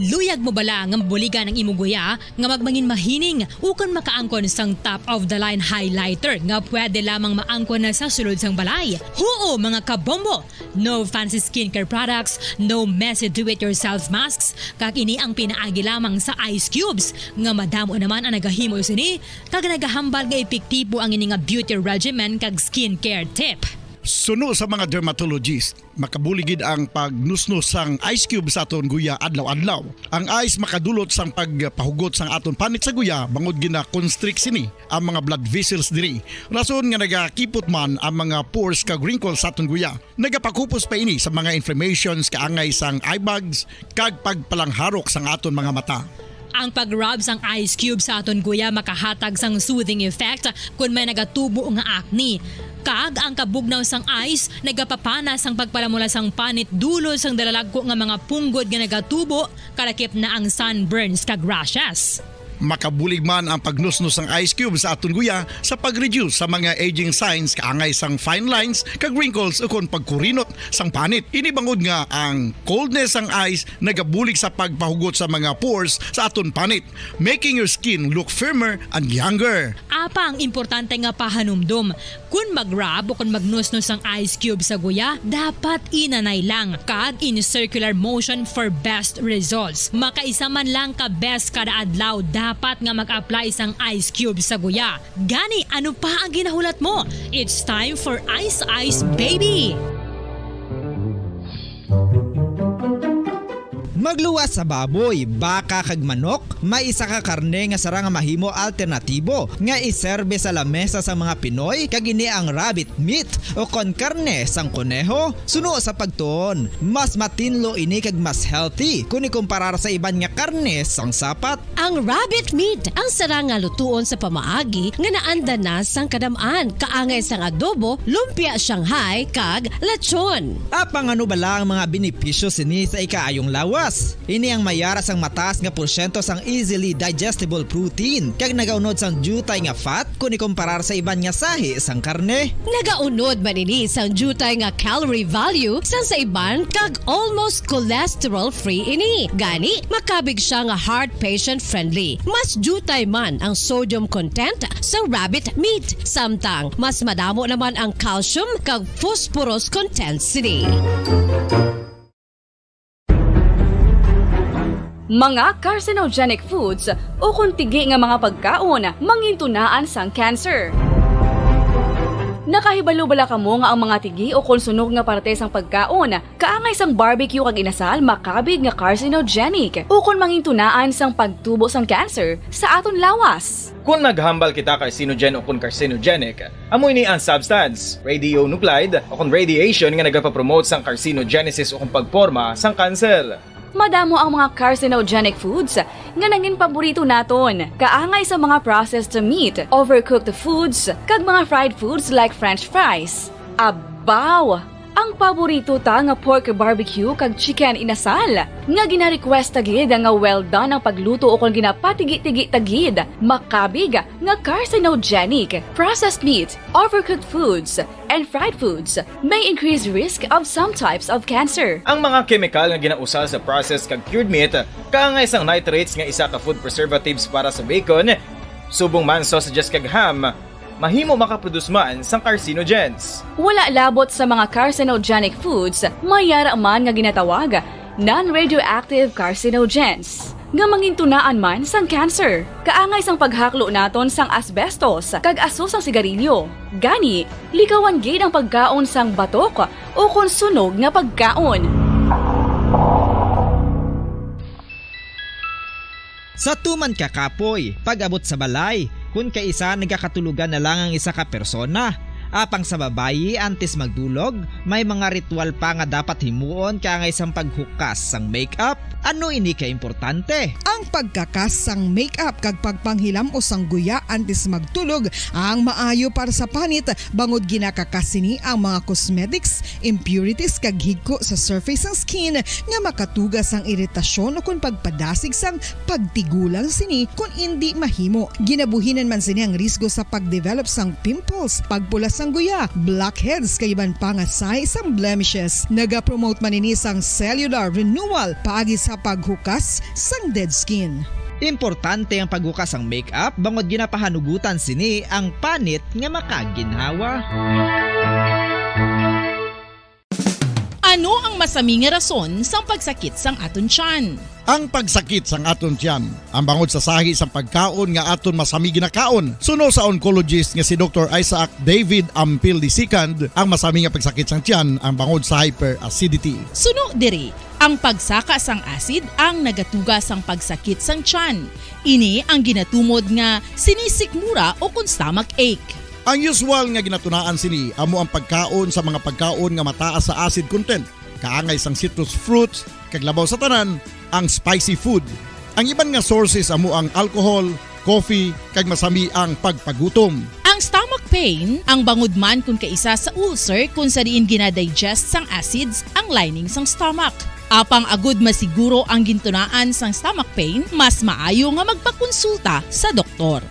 Luyag mo bala nga buligan ang imong guya nga magmangin mahining ukon makaangkon sang top of the line highlighter nga pwede lamang maangkon na sa sulod sang balay. Huo mga kabombo! No fancy skincare products, no messy do-it-yourself masks, kag ini ang pinaagi lamang sa ice cubes nga madamo naman ang nagahimo sini kag nagahambal nga epektibo ang ini nga beauty regimen kag skincare tip. Suno sa mga dermatologist, makabuligid ang pagnusnos sang ice cube sa aton guya adlaw-adlaw. Ang ice makadulot sang pagpahugot sang aton panit sa guya bangod gina-constrict sini ang mga blood vessels diri. Rason nga nagakipot man ang mga pores kag wrinkles sa aton guya. Nagapakupos pa ini sa mga inflammations kaangay sang eye bags kag pagpalangharok sang aton mga mata. Ang pag-rub sang ice cube sa aton guya makahatag sang soothing effect kung may nagatubo nga acne. Kag ang kabugnaw sang ice nagapapana sang pagpalamula sang panit dulo sang dalalagko nga mga punggod nga nagatubo kalakip na ang sunburns kag rashes. Makabulig man ang pagnusnos ng ice cube sa aton guya sa pag-reduce sa mga aging signs kaangay sang fine lines kag wrinkles ukon pagkurinot sang panit. Ini bangod nga ang coldness sang ice nagabulig sa pagpahugot sa mga pores sa aton panit, making your skin look firmer and younger. Apang importante nga pahanumdum, kung mag-rub o kung magnusnos ang ice cube sa guya, dapat inanay lang kag in circular motion for best results. Makaisa man lang ka best kada adlaw, dapat nga mag-apply sang ice cube sa guya. Gani, ano pa ang ginahulat mo? It's time for Ice Ice Baby! Magluwas sa baboy, baka kag manok, may isa ka karne nga sara nga mahimo alternatibo nga iserbe sa lamesa sa mga Pinoy kag ini ang rabbit meat o kon karne sang koneho. Suno sa pagtuon, mas matinlo ini kag mas healthy kung ikumparar sa iban nga karne sang sapat. Ang rabbit meat ang sara nga lutuon sa pamaagi nga naanda na sang kadamaan, kaangay sang adobo, lumpia Shanghai kag lechon. Apang ano bala ang mga benepisyo sini sa ikaayong lawas? Ini ang mayaras ang mataas nga porsyento sang easily digestible protein kag nagaunod sang jutay nga fat kung ikumparar sa iban nga sahi sang karne. Nagaunod man ini sang jutay nga calorie value sang sa iban kag almost cholesterol free ini. Gani makabig siya nga heart patient friendly. Mas jutay man ang sodium content sa rabbit meat, samtang mas madamo naman ang calcium kag phosphorus content sini. Mga carcinogenic foods o kung tigi nga mga pagkaon mangintunaan sang cancer. Nakahibalo bala kamo nga ang mga tigi o kung sunog nga parte sang pagkaon kaangay sang barbecue kag inasal makabig nga carcinogenic o kung mangintunaan sang pagtubo sang cancer sa aton lawas. Kung maghambal kita carcinogen o kung carcinogenic, amoy ni ang substance, radionuclide o kung radiation nga nagapapromote sang carcinogenesis o kung pagporma sang cancer. Madamo ang mga carcinogenic foods nga naging paborito naton. Kaangay sa mga processed meat, overcooked foods, kag mga fried foods like french fries. Abaw! Ang paborito ta nga pork barbecue kag chicken inasal. Nga gina-request tagid nga well done ang pagluto o kung ginapatigi-tigi tagid. Makabig nga carcinogenic, processed meat, overcooked foods, and fried foods may increase risk of some types of cancer. Ang mga chemical nga ginausal sa processed kag cured meat kaangay sang nitrates nga isa ka food preservatives para sa bacon, subong man sausages kag ham, mahimo makaproduce man sang carcinogens. Wala labot sa mga carcinogenic foods, mayara man nga ginatawag non-radioactive carcinogens nga mangintunaan man sang cancer. Kaangay sang paghaklo naton sang asbestos kag aso sang sigarilyo. Gani, likawan gid ang pagkaon sang batok o kon sunog nga pagkaon. Sa tuman ka kapoy, pag-abot sa balay, kung kaisa nagkakatulugan na lang ang isa ka persona. Apang sa babayi antes magdulog, may mga ritual pa nga dapat himuon kaangay sang paghukas sang makeup. Ano ini ka importante? Ang pagkakas sang makeup kag pagpanghilam o sang guya antes magtulog ang maayo para sa panit bangod ginakakasini ang mga cosmetics, impurities kag higko sa surface sang skin nga makatugas sang iritasyon o kung pagpadasig sang pagtigulang sini kung hindi mahimo. Ginabuhinan man sini ang risgo sa pagdevelop sang pimples, pagpula sang guya, blackheads kay iban pa nga signs sang blemishes. Naga-promote man ini sang cellular renewal paagi sa paghukas sang dead skin. Importante ang paghukas sang makeup bangod ginapahanugutan sini ang panit nga makaginhawa. Ano ang masami nga rason sang pagsakit sang aton tiyan? Ang pagsakit sang aton tiyan, ang bangod sa sahi sang pagkaon nga aton masami ginakaon. Suno sa oncologist nga si Dr. Isaac David Ampil II, ang masami nga pagsakit sang tiyan ang bangod sa hyperacidity. Suno diri, ang pagsaka sang acid ang nagatuga sang pagsakit sang tiyan. Ini ang ginatumod nga sinisikmura o kung stomach ache. Ang usual nga ginatunaan sini amo ang pagkaon sa mga pagkaon nga mataas sa acid content. Kaangay sang citrus fruits, kag labaw sa tanan, ang spicy food. Ang iban nga sources amo ang alcohol, coffee, kag masami ang pagpagutom. Ang stomach pain, ang bangod man kung kaisa sa ulcer kung sa diin ginadigest sang acids ang lining sang stomach. Apang agud masiguro ang gintunaan sang stomach pain, mas maayo nga magpakonsulta sa doktor.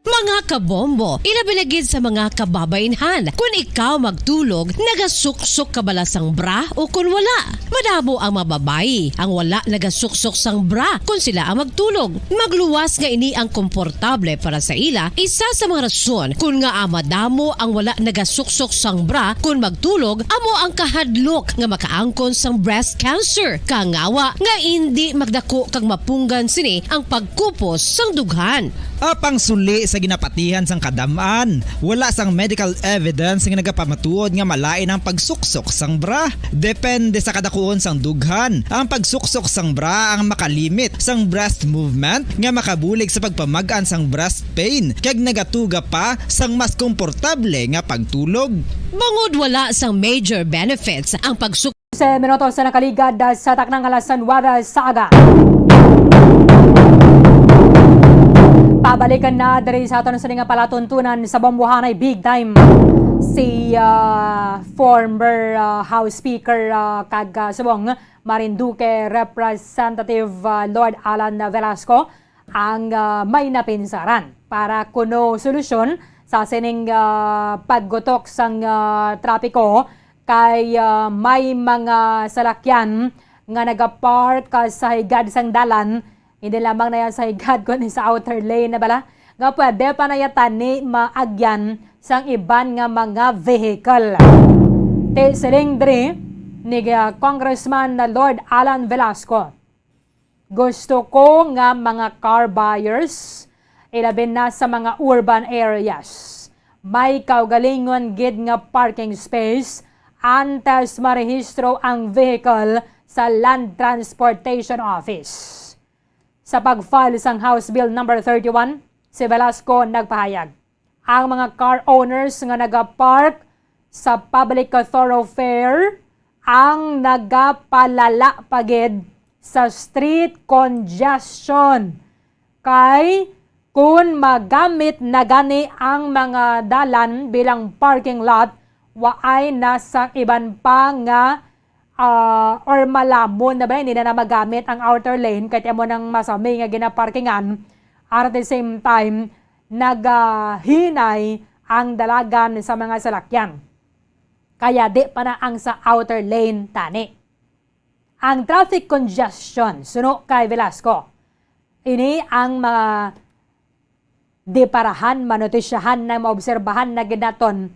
Mga kabombo, ilabilagid sa mga kababainhan. Kung ikaw magtulog, nagasuksok ka bala sang bra o kung wala. Madamo ang mababayi, ang wala nagasuksok sang bra kung sila ang magtulog. Magluwas nga ini ang komportable para sa ila, isa sa mga rason kung nga madamo ang wala nagasuksok sang bra kung magtulog, amo ang kahadlok nga makaangkon sang breast cancer. Kangawa nga hindi magdako kag mapunggan sini ang pagkupos sang dughan. Apang suli sa ginapatihan sang kadamaan, wala sang medical evidence nga nagapamatuod nga malain ang pagsuksok sang bra. Depende sa kadakuon sang dughan. Ang pagsuksok sang bra ang makalimit sang breast movement nga makabulig sa pagpamagan sang breast pain kag nagatuga pa sang mas komportable nga pagtulog. Bangod wala sang major benefits ang pagsuk. 11 minutos sa nakaligad sa taknang alasan wada sa aga. Pabalikan na diri sa aton sa nga palatuntunan sa Bambuhanay big time si former House Speaker kag subong Marinduque Representative Lord Alan Velasco ang may napinsaran para kuno solusyon sa sining paggutok sang trapiko kay may mga salakyan nga nagapark sa higad sang dalan. Hindi lamang na yan sa higad kundi sa outer lane na bala. Nga pwede pa na yatan ni maagyan sang iban nga mga vehicle. Siling diri ni Congressman na Lord Alan Velasco. Gusto ko nga mga car buyers ilabin na sa mga urban areas. May kaugalingon gid nga parking space antes marehistro ang vehicle sa Land Transportation Office. Sa pag-file sang House Bill No. 31, si Velasco nagpahayag. Ang mga car owners nga nagapark sa public thoroughfare ang nagapalala pagid sa street congestion. Kay kung magamit na gani ang mga dalan bilang parking lot, waay nasa iban pa nga or malamon na ba hindi na magamit ang outer lane kahit mo nang masami nga ginaparkingan. At the same time, naghinay ang dalagan sa mga salakyan. Kaya di pa na ang sa outer lane tani. Ang traffic congestion, suno kay Velasco. Ini ang mga diparahan, manotisyahan na maobserbahan na ginaton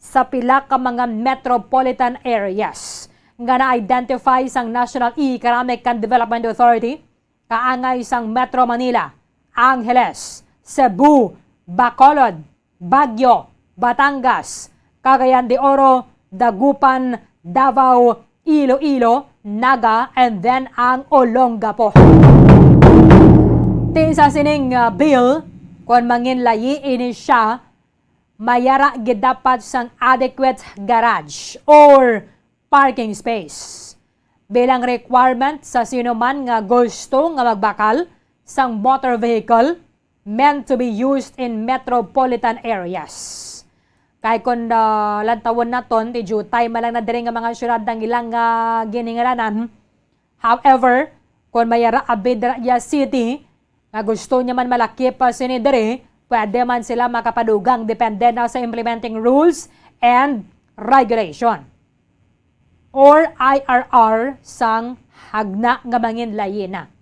sa pila ka mga metropolitan areas nga na-identify sang National Economic and Development Authority kaangay sang Metro Manila, Angeles, Cebu, Bacolod, Baguio, Batangas, Cagayan de Oro, Dagupan, Davao, Iloilo, Naga, and then ang Olongapo. Sa sining bill, kung manginlayi ini siya, mayara gidapat sang adequate garage or parking space bilang requirement sa sino man nga gusto nga magbakal sang motor vehicle meant to be used in metropolitan areas. Kay kung lantawon naton, ti jutay malang na diri nga mga syudad ng ilang giningalanan. However, kung mayara Abidra City, nga gusto niya man malaki pa sinidiri, pwede man sila makapadugang depende na sa implementing rules and regulation or IRR sang hagna nga manginlayi na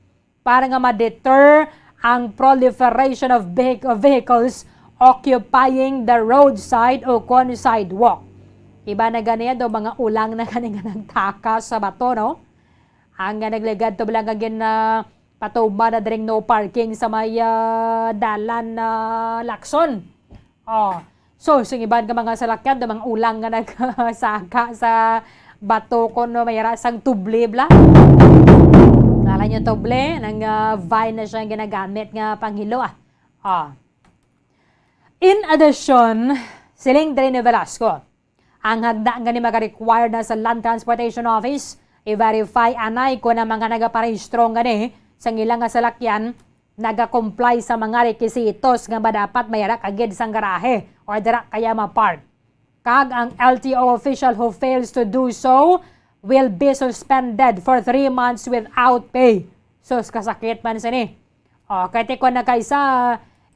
para nga ma-deter ang proliferation of vehicles occupying the roadside o kon sidewalk. Iba na ganiya do mga ulang na kaninga nagtaka sa bato, no? Ang nagligad to bilang agin na patuba na dring no parking sa may dalan na Lacson. So, sing iban ka mga salakyan, do mga ulang nga nagsaka sa bato ko no mayara sang tuble bla. Kala nyo tuble, nang vine na siya ginagamit nga panghilo In addition, siling Drene Velasco, ang hagda nga ni maka-require na sa Land Transportation Office, i-verify anay ko na mga nagaparehistro nga ni sa ilang nga salakyan, naga-comply sa mga requisitos nga ba dapat mayara agad sang garahe or dira kaya ma-park. Kag ang LTO official who fails to do so will be suspended for 3 months without pay. So, kasakit man sini. Kahit ko na kaysa,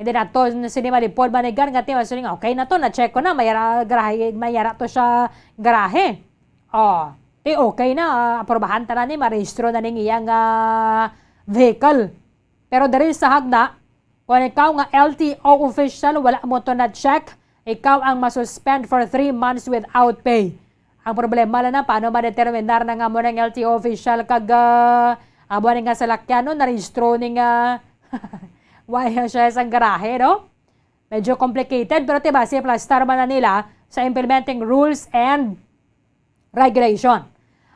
hindi na to sini malipod manigan, kati masuling, okay na to, na-check ko na, mayara to siya garahe. Okay na, aprobahan ta na ni, marehistro na ning iyang vehicle. Pero dari sa hagda, kung ikaw nga LTO official, wala mo to na-check, ikaw ang masuspend for 3 months without pay. Ang problema na paano ma-determinar na nga mo ng LTO official kag abo nga salakyan no, na-registro ni nga why siya sa garahe, no? Medyo complicated, pero diba, si-plastar man na nila sa implementing rules and regulation.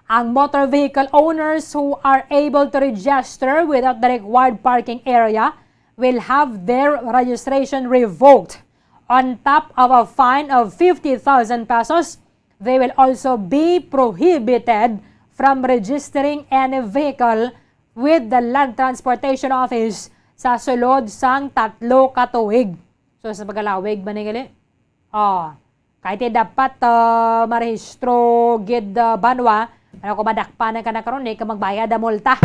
Ang motor vehicle owners who are able to register without the required parking area will have their registration revoked. On top of a fine of 50,000 pesos, they will also be prohibited from registering any vehicle with the Land Transportation Office sa sulod sang 3 ka tuig. So, sa pagalawig ba nigali? Kahit dapat marehistro gid banwa, ano ko madakpanan ka na karon, ka magbayad na multa.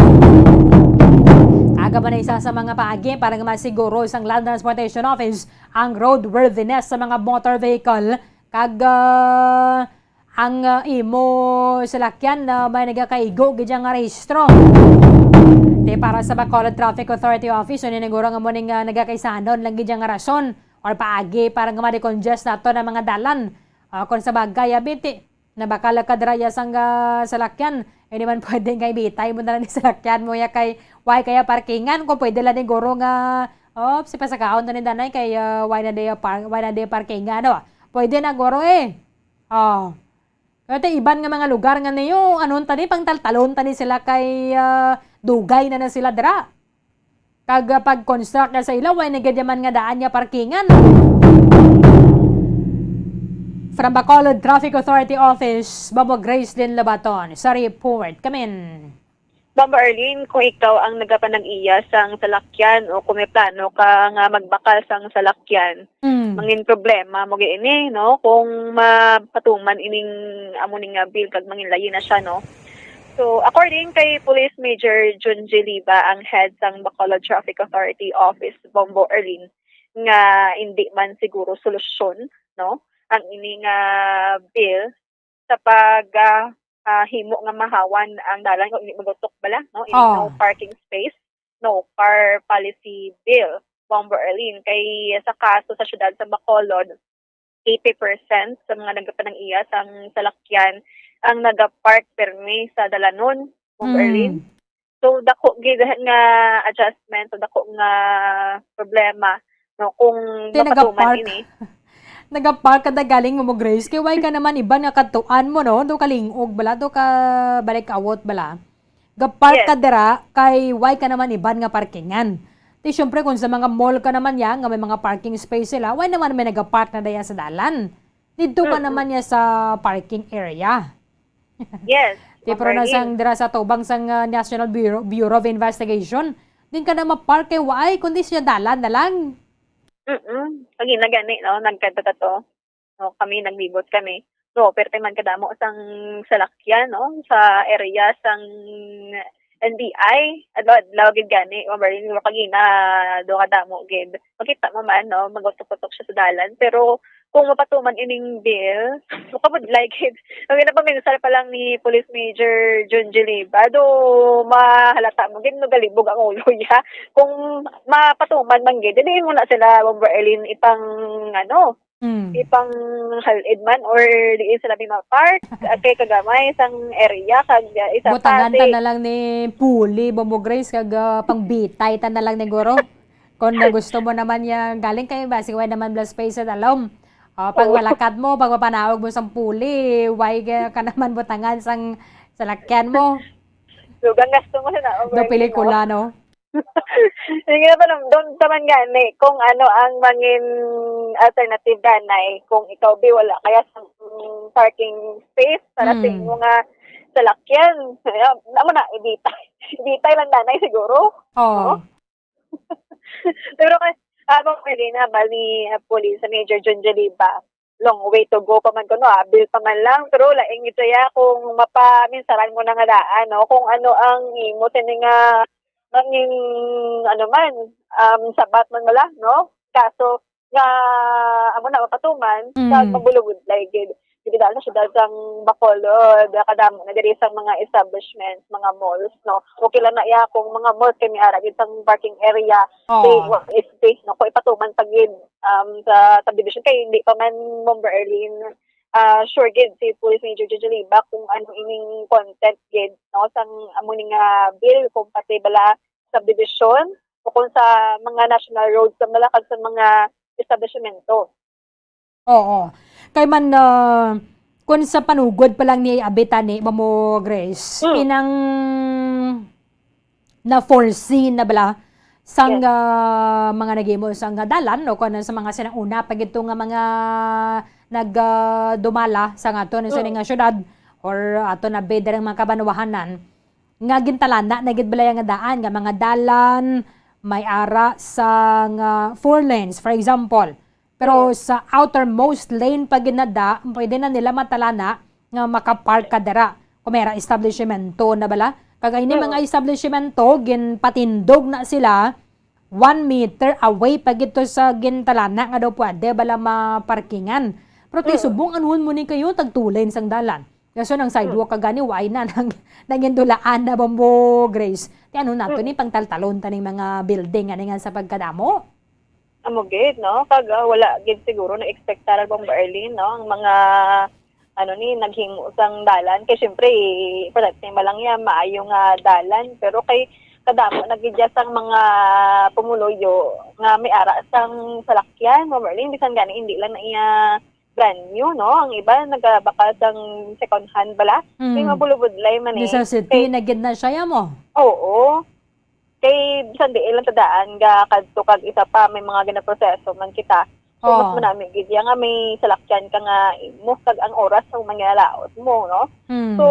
Aga ba na isa sa mga paagi para masiguro isang Land Transportation Office ang roadworthiness sa mga motor vehicle kag ang imo salakyan na may nagakaigo gid nga rehistro. Para sa Bacolod Traffic Authority Office, yun naguro nga mo ning nagakaisanon lang gid nga rason or paagi para nga ma-decongest nato ng mga dalan. Kung sa bagay abiti na bakal kadraya sang salakyan, hindi man pwede nga ibitay mo na lang ni salakyan mo ya kay why kaya parkingan ko pwede lang ni guro nga si pasakaon na ni danay kay why na day parkingan no. Pwede na guro Kaya iban nga mga lugar nga niyo anon tani pang taltalon tani sila kay dugay na sila dira. Kag pag construct na sa ilaw why nagadyaman nga daan niya parkingan. From Bacolod Traffic Authority Office, Bobo Grace Din Labaton sa report. Kamin. Ma'am Arlene, kung ikaw ang nagapanag-iya sang salakyan o kung may plano ka nga magbakal sang salakyan, mangin problema mo giini, no? Kung mapatuman ining amo ning bill kag mangin layi na siya, no? So, according kay Police Major Jun Liba, ang head sang Bacolod Traffic Authority Office, Bombo Arlene, nga hindi man siguro solusyon, no? Ang ini nga bill sa pag himo nga mahawan ang dalan kung hindi magutok bala, no? Ini no parking space, no car policy bill, Bombo Arlene. Kay sa kaso sa syudad sa Bacolod, 80% sa mga nagapanang-iya sang salakyan ang nagapark permi sa dalanon, Bombo Arlene. So dako gid nga adjustment, so dako nga problema, no, kung mapatuman ini. Nagapark ka na galing mo Grace, kay why ka naman iba nga katuan mo, no? Do ka lingog bala, do ka balik awot bala. Gapark ka dira, kay why ka naman iban nga parkingan. Di syempre kung sa mga mall ka naman yan, nga may mga parking space sila, why naman may nagapark na daya sa dalan? Dito ka naman ya sa parking area. Yes. Di pero nasang dira sa tubang sang National Bureau of Investigation, din ka na mapark kay why, kundi siya dalan na lang. Pag inagani, no, nagkanta to. No, kami naglibot kami. No, pero man kadamo sang salakyan, no, sa area sang NBI. Adlaw gid gani, o bari mo kagina do kadamo gid. Makita mo man, no, magutok-utok siya sa dalan, pero kung mapatuman ining bill, mukabod like it. Ang ginapaminsal pa lang ni Police Major Jun Liba, do mahalata mo, gino galibog ang ulo ya. Kung mapatuman man gid, hindi mo na sila, Bombo Arlene, ipang, ipang halid man, or diin sila park kay kagamay, isang area, kag isa butangan ta na lang ni Puli, Bombo Grace, kag pangbitay ta na lang ni Goro. Kung gusto mo naman yung galing kayo, basi why naman plus space at alom. Pag malakad mo, pag mapanawag mo sang Puli, why ka naman butangan sang salakyan mo. So, gasto mo na. Do pelikula, no? Sige na pa doon taman gani, kung ano ang mangin alternative ganay, kung ikaw wala kaya sa parking space para sa mga salakyan. Amo na, ibitay lang danay siguro. Oo. Pero habang Marina, bali Police Major Jun Liba, long way to go pa man ko, no, bill pa man lang, pero laing ito ya kung mapaminsaran mo na nga daan, no, kung ano ang imo tini nga manging sabat man wala, no, kaso nga amo na mapatuman sa mabulugod like dahil na siya sang Bacolod, kadamo na diri sang mga establishments, mga malls, no. Okay lang na iya kung mga malls kay may ara gid sang parking area, space, no, ko ipatuman pagid sa subdivision kay hindi pa man Bombo Arlene sure gid si Police Major Jun Liba kung ano ining content gid, no, sang amo ning bill kung pati bala subdivision o kung sa mga national roads sa malakad sa mga establishmento. Oo. Kay man kung sa panugod pa lang ni Abitani, Mamo Grace, inang na-foresee na bala sang mga nagimo sang dalan o kung sa mga sinanguna pag ito nga mga nagdumala sa ato sa nga syudad or ato na beda ng mga kabanwahanan nga gintalana na gid bala nga daan nga mga dalan may ara sa 4 lanes for example. Pero sa outermost lane pag ginada, pwede na nila matalana nga makapark ka dira. Kung may establishmento na bala. Kagay ni mga establishmento, ginpatindog na sila 1 meter away pag ito sa gintalana nga daw pwede bala maparkingan. Pero subong anuhon mo ni kayo tagtulain sang dalan. Kasi nang sidewalk kagani, why na nangindulaan na Bombo Grace. Di ano nato ni pangtaltalon ta ning mga building nga sa pagkadamo. Amo gid, no, kag wala gid siguro na expectar Bombo Arlene, no, ang mga naghimo sang dalan kay syempre pa lang yan maayo nga dalan, pero kay kadamo nagidya sang mga pumuloyo nga may ara sang salakyan, Bombo Arlene, bisan gani hindi lang na iya brand new, no, ang iba nagabaka sang second hand bala, kay mabulubudlay man Sa city na gid na siya mo. Oo. Kay bisan di ilang tadaan ga kadto kag isa pa may mga ginaproseso man kita. So mas manami gid nga may salakyan ka nga mo kag ang oras sa mga laot mo, no. So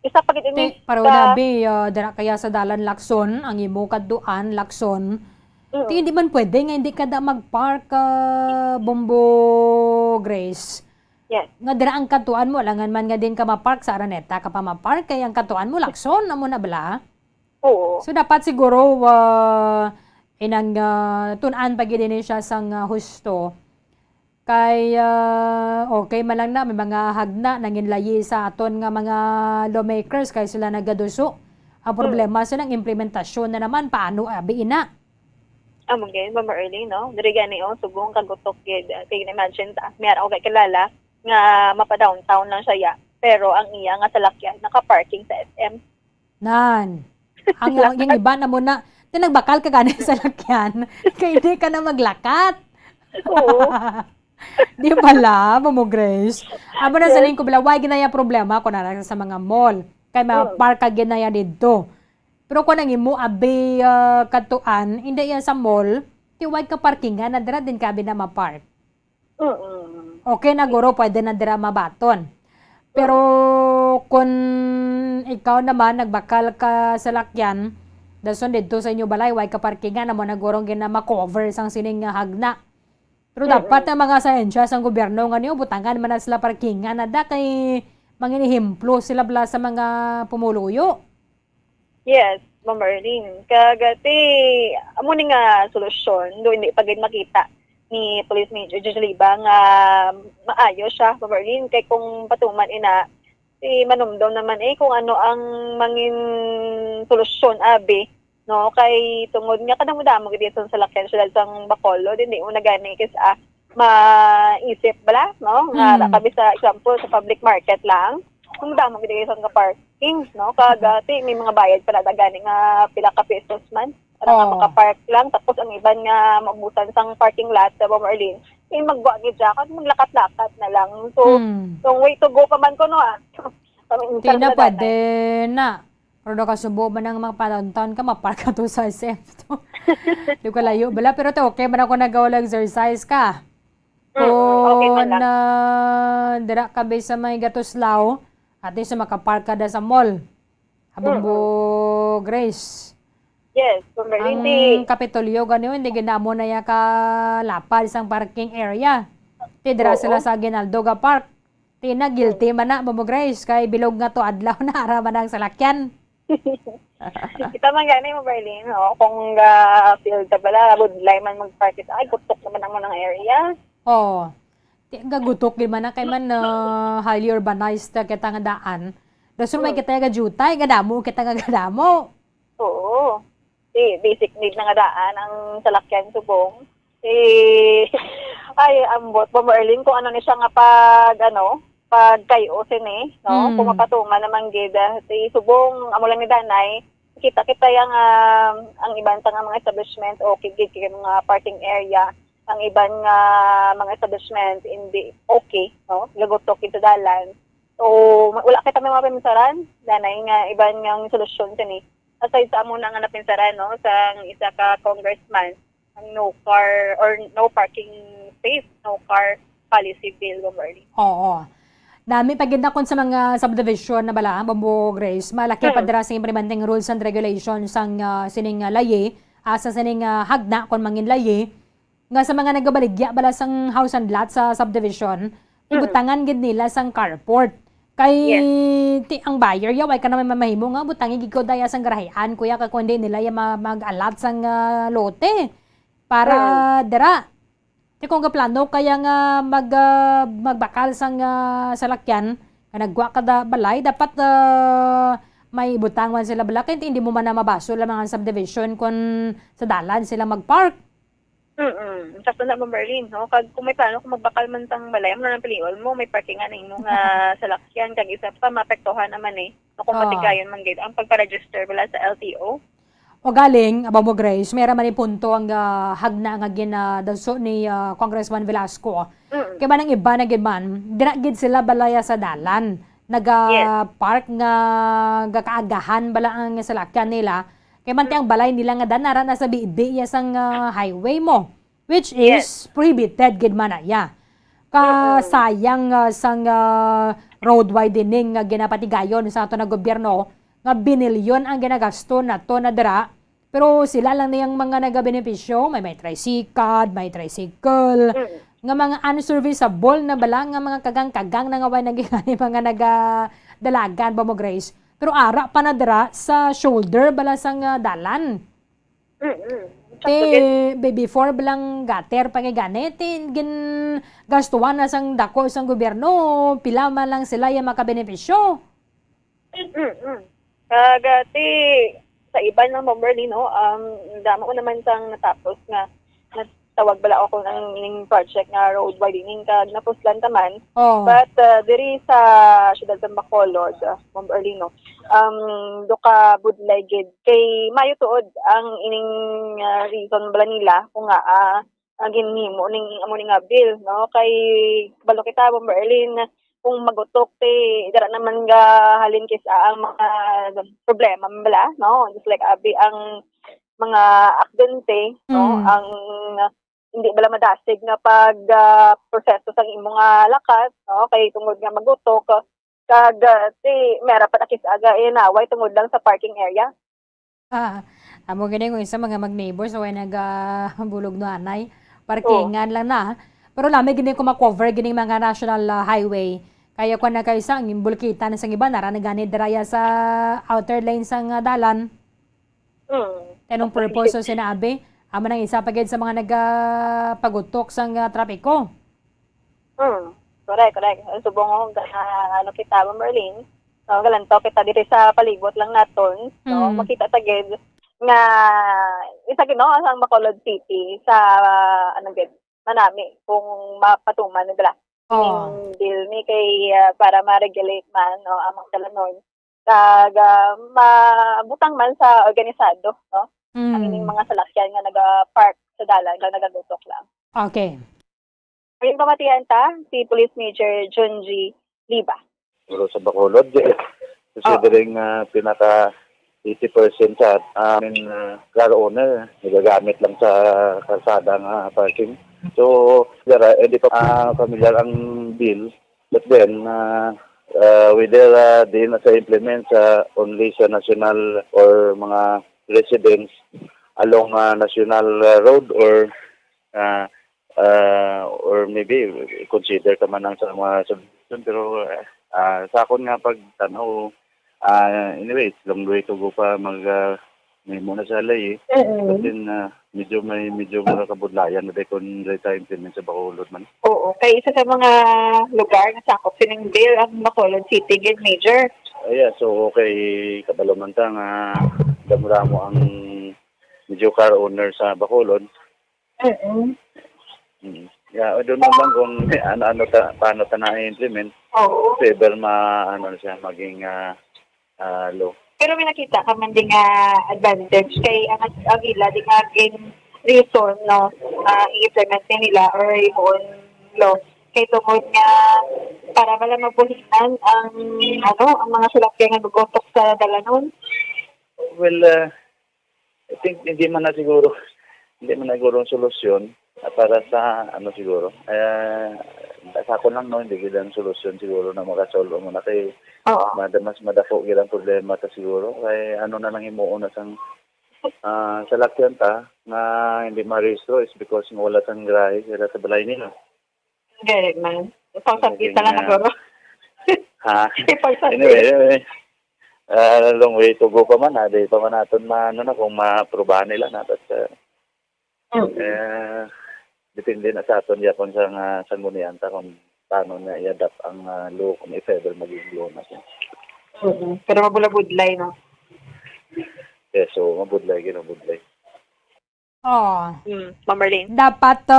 isa isa pagit ini. Pero nabi, dara kaya sa dalan Lacson, ang imo kaduan Lacson, ti hindi man pwede nga hindi ka da mag-park Bombo Grace. Yes. Nga dira ang katuan mo, langan man nga din ka ma-park sa Araneta, ka pa ma-park, kaya ang katuan mo Lacson, amo na bala. Oo. So dapat siguro, inang tunan pag din siya sang husto. Kay okay man lang na may mga hagna nanginlayi sa aton nga mga lawmakers kay sila nagaduso. Ang problema sa nang implementasyon na naman paano abiin na. Amo gid ba early no? Diri gani subong kagutok gid. Tingin imagine ta. Mayroon ako kay kilala nga mapa-downtown lang siya pero ang iya nga salakyan naka-parking sa SM. Nan. Ang yung iba na mo na tinagbakal ka gani sa salakyan kay hindi ka na maglakat. Oo. Di pala, Momo Grace. Amo na saling ko bila, why ginaya problema ko na sa mga mall. Kay ma-park ka ginaya dito. Pero kung nang imo abi katuan, hindi yan sa mall, ti why ka parkingan, na dira din kabi na ma-park. Okay na guro, pwede na dira mabaton. Pero kung ikaw naman, nagbakal ka sa lakyan, dason dito sa inyo balay, why ka parkingan, na mo na gurong gina ma-cover sang sining hagna. Pero dapat ang mga sahensya sa gobyerno nga niyo, butangan man na sila parkingan na da kay manginihimplo sila bala sa mga pumuluyo. Yes, Ma'am Marlene. Kagati, amo ni nga solusyon, do hindi pagid makita ni Police Major Judge Liba nga maayo siya, Ma'am Marlene. Kay kung patuman ina, si manumdom naman kung ano ang mangin solusyon abi. No, kay tungod nga kadamo-damo gid sa salakyan sa sang Bacolod, hindi una gani kisa maisip bala, no? Nga kabi sa example sa public market lang. Kung damo gid sa parking, no? Kagati may mga bayad pala gani nga pila ka pesos man para nga maka-park lang tapos ang iban nga mabutan sang parking lot sa Bomarlin. Magwa gid siya kad maglakat-lakat na lang. So, way to go pa man ko no. Hindi na pwede na. Pero kasubo man ng mga downtown ka, mapark ka to sa SF. Di ko layo. Bala, pero okay man ako nagawa exercise ka. Okay man lang. Dira ka ba sa may Gatuslaw, at least makapark ka da sa mall. Habang Grace. Yes, ang Kapitolyo, gano'n, hindi ginamo na ya ka lapad isang parking area. Tidra sila sa Aguinaldo ga Park. Tina, guilty man na, Bobo Grace, kay bilog nga to adlaw na araman ng salakyan. Kita man gani mo, Berlin, no? Kung field ka pala, budlay man mag-park ay gutok naman ang mga area. Oo. Gagutok din man na kay man highly urbanized kita nga daan. Dasun may kita nga jutay, gadamo kita nga gadamo. Oo. Basic need na nga daan ang salakyan subong. Ay, ambot po, Berlin, kung ano ni siya nga pag kayo sini, no? Kung mapatuman naman gida, subong amo lang ni danay, kita yang ang iban nga mga establishment o kigig mga parking area, ang iban nga mga establishment hindi okay, no? Lagotok ito dalan. So wala kita may mapinsaran, danay nga iban nga solusyon sini. Aside sa amo na nga napinsaran, no, sa isa ka congressman, ang no car or no parking space, no car policy bill government. Oo. Dami paginda kon sa mga subdivision na bala, Bombo Grace, malaki pa dira sa implementing rules and regulations sang sining layi, sa sining hagna kon mangin layi, nga sa mga nagabaligya bala sang house and lot sa subdivision, ibutangan gid nila sang carport. Kay ang buyer ya way ka na may mamahimo nga butangi gid ko daya sang garahean kuya ka kundi nila ya mag-alat sang lote para dira. Ti kung plano kaya nga magbakal sang salakyan, nagwa ka da balay, dapat may butangan sila balay, kaya hindi mo man na mabaso lang mga subdivision kung sa dalan sila mag-park. Sakto na mo, Berlin, no? Kung may plano, kung magbakal man sang balay, mo na ng piliol mo, may parkingan na mo nga salakyan, kag isa pa, mapektuhan naman kung patigayon man gate, ang pagpa-register bala sa LTO. O galing, Abomo Grace, may raman punto ang hagna nga ginadaso ni Congressman Velasco. Kaya man ang iba na man, dinagid sila balaya sa dalan. Naga-park nga gakaagahan bala ang salakyan nila. Kaya man ang balay nila nga danara na sa bibi sang highway mo. Which is prohibited gid man ya. Kasayang sang road widening nga ginapatigayon sa ato na gobyerno nga binilyon ang ginagasto na to na dira. Pero sila lang niyang mga nagabenepisyo, may tricycle, nga mga unserviceable na bala nga mga kagang-kagang na nga way naging mga nagadalagan ba mo, Grace. Pero ara pa na dira sa shoulder bala sang dalan. Before balang gater pangiganit, gin gastuhan na sang dako sang gobyerno, pila man lang sila yung makabenepisyo. Kagati, sa iba ng Bomberly, no, damo ko naman sang natapos nga natawag bala ako ng project nga road widening kag napuslan taman. But diri sa siyudad sa Bacolod, Bomberly, no, duka budlay gid kay mayo tuod ang ining reason bala nila kung nga ang ginhimo ning amo ning bill, no, kay balo kita Bomberly kung magutok dara naman ga halin kisa ang mga problema bala, no, just like abi ang mga aksidente, no, ang hindi bala madasig nga pag proseso sang imong lakas, no, kay tungod nga magutok kag mera pa akis aga inaway tungod lang sa parking area. Amo gani ko isa mga mag-neighbors so way bulog no anay parkingan lang na. Pero lami gini ko ma-cover gini mga national highway. Kaya ko na kayo sa bulkita na sang iba nara na gani diraya sa outer lane sang dalan. Anong purpose so sinabi? Amo nang isa pagid sa mga nagapagutok sang trapiko. Correct. Subong ano kita Merlin. No, galanto kita diri sa palibot lang naton. No, makita ta gid nga isa gid no ang Bacolod City sa ano gid manami kung mapatuman nila. Deal ni kay para ma-regulate man no among dalanon kag mabutang man sa organisado, no. Ang ining mga salakyan nga naga-park sa dalan nga nagagutok lang. Okay. Ayun pamatihan ta si Police Major John G. Liba. Pero sa Bacolod, considering pinaka 80% sa amin car owner, nagagamit lang sa kalsada nga parking. So, hindi pa familiar ang bill. But then, whether din sa implement only sa national or mga residents along national road or maybe consider ka man lang sa mga subdivision. Pero sa akon nga pagtanaw, anyways, long way to go pa may muna sa alay But then, medyo makakabudlayan na kung reta implement sa Bacolod man. Oo, kay isa sa mga lugar na sakop sining bill ang Bacolod City Gid Major. So okay, kabalo man ta nga damo ang medyo car owner sa Bacolod. Doon naman kung paano ta na-implement. Favor siya maging low. Pero may nakita ka man din advantage kay ang ila di nga gain reason no i-implement nila or yung law kay tungod nga para wala mabuhinan ang mga salakyan nga nagutok sa dalanon. Well, I think hindi man na siguro ang solusyon para sa siguro. Sa ako lang hindi gid solusyon siguro na makasolve mo na kay mas madako gid ang problema ta siguro kay na lang himuon na sang salakyan ta na hindi ma-restro is because wala sang grahe sila sa balay nila. Get it, man. Pagsabit na lang siguro. Anyway, long way to go pa man. Di pa man natin kung ma-aprobahan nila na. Depende na sa aton yapon sa munianta kung paano na i-adapt ang law kung if ever maging law na siya. Pero mabulabudlay, no? So mabudlay. Mamerlin. Dapat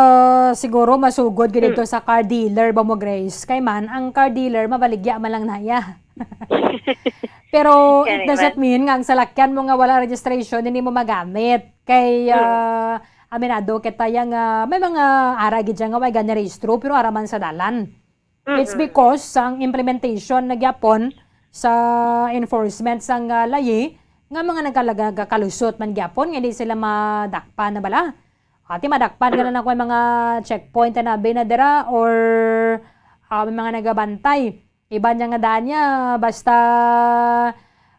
siguro masugod ganito sa car dealer ba mo, Grace? Kay man, ang car dealer mabaligya man lang naya. Pero it doesn't mean nga ang salakyan mo nga wala registration, hindi mo magamit. Kay aminado kita yang may mga aragi dyan nga way ganyan registro pero araman sa dalan. It's because ang implementation nagyapon sa enforcement sang layi nga mga nagkalusot man gyapon nga hindi sila madakpan na bala. Ati madakpan ka na ako mga checkpoint na binadera or may mga nagabantay. Iba niya nga daan niya, basta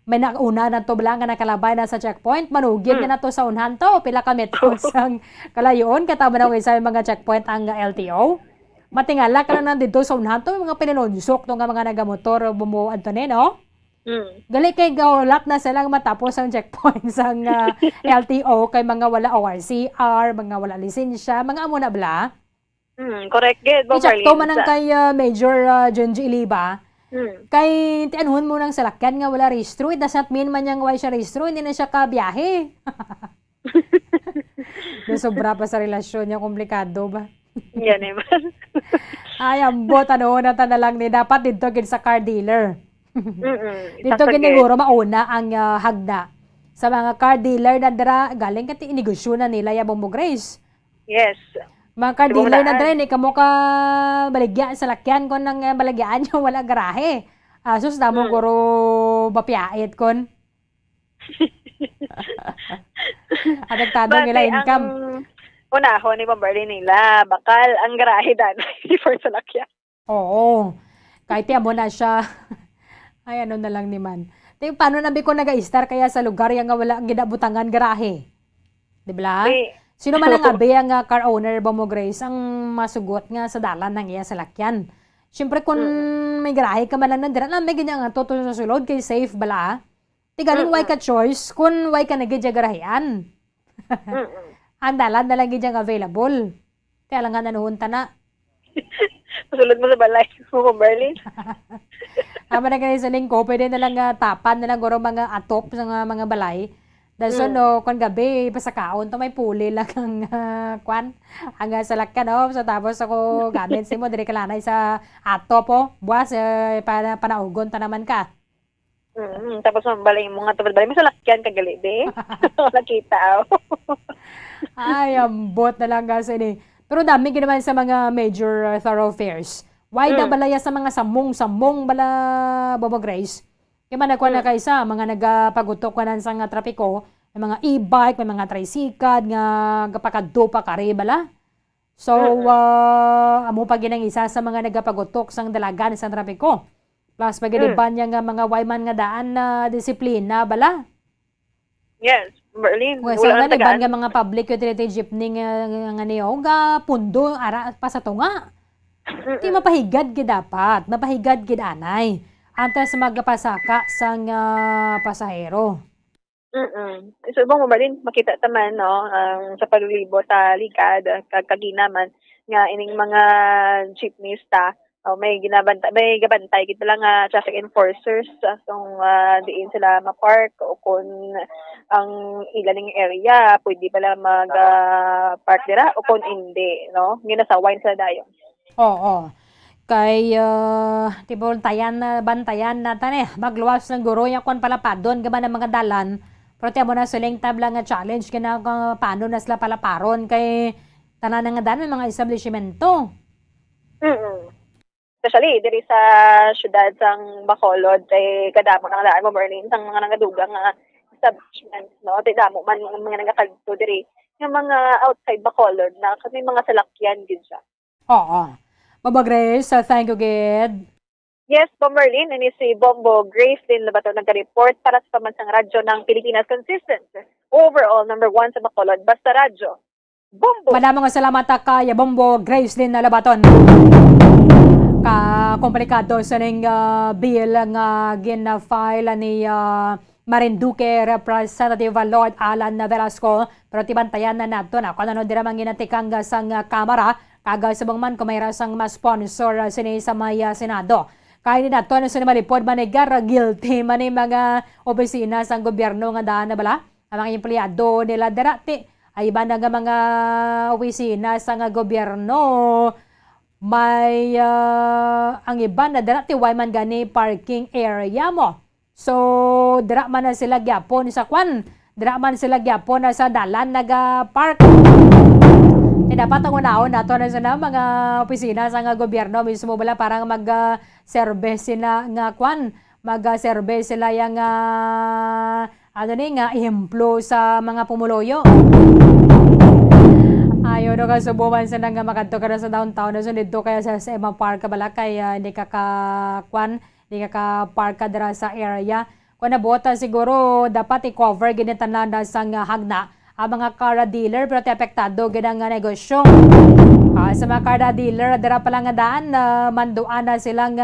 may nakauna na to bala nga nakalabay na sa checkpoint, manugid na to sa unhan to, pila ka metros ang kalayon, katama na sa mga checkpoint ang LTO. Matingala ka lang dito sa unhan to, mga pinilonsok to nga mga nagamotor, bumuan to no? Gali kay gawlat na silang matapos ang checkpoint sa LTO kay mga wala ORCR, mga wala lisensya, mga amo na bala. Correct, good. I-check to man ang kay Major Junji Iliba. Kay tianuhon mo ng salakyan nga wala registro, it does not mean man yung wala siya registro, hindi na siya kabiyahe. Sobra pa sa relasyon niya, komplikado ba? Yan naman. Ay, ambot, na lang ni dapat dito gid sa car dealer. Dito giniguro mauna ang hagda. Sa mga car dealer na dira, galing kati inegosyo na nila ya Bombo Grace. Yes. Mga car dealer na dira, ni kamo ka baligya sa lakyan kon nang balagyaan nyo, wala garahe. Asus na mo guro bapiait kon. Adagtado nila income. Unahon ni Bombardi nila, bakal ang garahe dan for sa lakyan. Oo. Kahit mo na siya. Ay, ano na lang ni man. Paano nabi ko nag-star kaya sa lugar yung nga wala ang ginabutangan garahe? Di ba? Sino man ang abi ang car owner ba mo, Grace, ang masugot nga sa dalan ng iya sa lakyan? Siyempre kung may garahe ka man lang nandira, may ganyan nga to sa sulod kay safe bala. Tigalin why ka choice kung why ka nagidya garahean. Ang dalan na lang gidyang available. Kaya lang nga nanuhunta na. Masulod mo sa balay mo, Berlin. Ama na ganyan sa lingko, pwede na lang tapan na lang guro mga atop sa mga balay. Dahil so, no, kung gabi, pasakaon to may puli lang ang kwan. Hanggang sa lakyan, no? So, tapos ako gamit si mo, dire kalanay sa atop, po. Buwas, panaugon ta naman ka. Tapos mambalay mo nga balay mo sa lakyan kagali, be. Nakita, Ay, ambot na lang kasi ni. Pero dami ginaman sa mga major thoroughfares. Why na balaya sa mga samong bala, Bobo Grace? Kaya man nagkuhan na kaysa, mga nagapagutok ka na sa nga trapiko, may mga e-bike, may mga tricycad, nga kapakado pa kare bala. So, amo pa ginang isa sa mga nagapagutok sang dalagan sa trapiko. Plus, paginiban niya nga mga wayman nga daan na disiplina bala. Yes, Berlin. Well, sa nga iban nga mga public utility jeepney nga niyo, nga pundo, ara pa sa tunga. Di mapahigad gid dapat, mapahigad gid anay. Antes magpasaka sang pasahero. So, bang Berlin, makita taman, no, sa paglibot sa likad, kaginaman, nga ining mga jeepneys ta, may gabantay kita lang traffic enforcers kung diin sila ma-park o kung ang ilaning area pwede pala mag-park dira o kung hindi, no? Ginasawain sila dayon. Oo. Kay tipo bantayan natin magluwas ng guro yung kung palapadon gaban ng mga dalan pero tiyan mo na siling tabla nga challenge kaya paano na sila palaparon kay tanan nga dalan mga establishmento. Especially diri sa syudad sang Bacolod kay kadamo nang daan mo Berlin sang mga nagadugang establishments, no? Di damo man mga nagakadto diri yung mga outside Bacolod na kasi mga salakyan gid siya. Oo. Baba Grace, thank you, Gid. Yes, Bomberlin, and si Bombo Grace din Labaton nagka-report para sa Pambansang Radyo ng Pilipinas Consistent. Overall, number 1 sa Bacolod, Basta Radyo. Bombo! Madamang salamat kay Bombo Grace din Labaton. Komplikado sa ning bill nga gina-file ni Marinduque Representative Lord Alan Velasco. Pero tibantayan na nato na kung ano dira man ginatikang sang kamara kagay sa bangman kung may rasang ma-sponsor sini sa may Senado. Kaya ni nato na sa malipod manigar guilty man mga opisina sang gobyerno nga daan na bala. Ang mga empleyado nila darati ay iba na nga mga opisina sang gobyerno may ang iba na darati way man gani parking area mo. So dira man na sila gyapon sa kwan, dira man sila gyapon na sa dalan naga-park. Dapat ang unahon nato na sa mga opisina sa nga gobyerno mismo bala parang mag-service sila nga kwan, mag-service sila yung nga ehemplo sa mga pumuloyo. Ayaw na kasubuman sa nang makadto ka na sa downtown na sunod to kaya sa Emma Park ka bala kaya hindi ka hindi ka park ka dira sa area. Kung nabota siguro dapat i-cover ginitan na sa hagna ang mga car dealer pero apektado ginang negosyo. Sa mga car dealer dira pa lang nga daan manduan na silang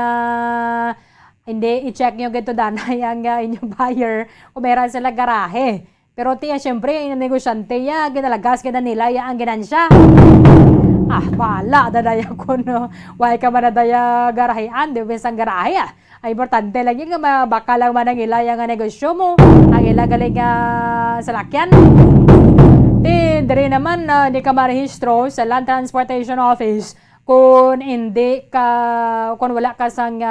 hindi i-check nyo gito daan yung inyong buyer kung meron sila garahe. Pero tiya, syempre, yung negosyante ya, ginalagas ka na nila, ya ang ginansya. Bala, dadaya ko, no. Why ka man nadaya garahean, di ba isang garahe, Ay, importante lang yung baka lang man ang ila yung negosyo mo, ang ila galing salakyan. Dari naman, hindi ka marehistro sa Land Transportation Office kung wala ka sang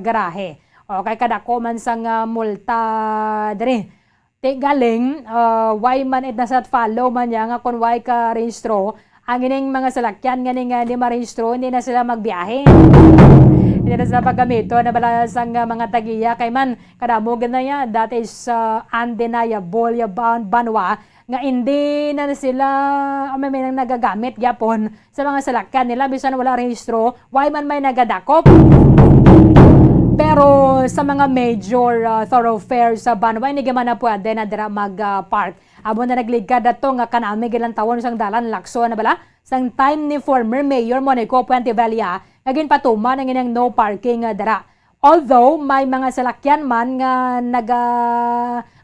garahe. O kay kadako man sang multa, dari. Galing, why man it nasat follow man niya nga kung why ka rehistro, ang ining mga salakyan nga hindi marehistro, hindi na sila magbiyahe. Hindi na sila paggamito na balasang mga tagiya kay man kadamo na ya, that is undeniable banwa nga hindi na sila may nagagamit gyapon sa mga salakyan nila bisan wala rehistro, why man may nagadakop. Pero sa mga major thoroughfares sa Banwa, hindi man na pwede na dira mag-park. Amo na nagligad dato nga kanami gilang tawon sang dalan lakso na bala sang time ni former Mayor Monico Puentevilla naging patuman ang inyong no parking dira. Although may mga salakyan man nga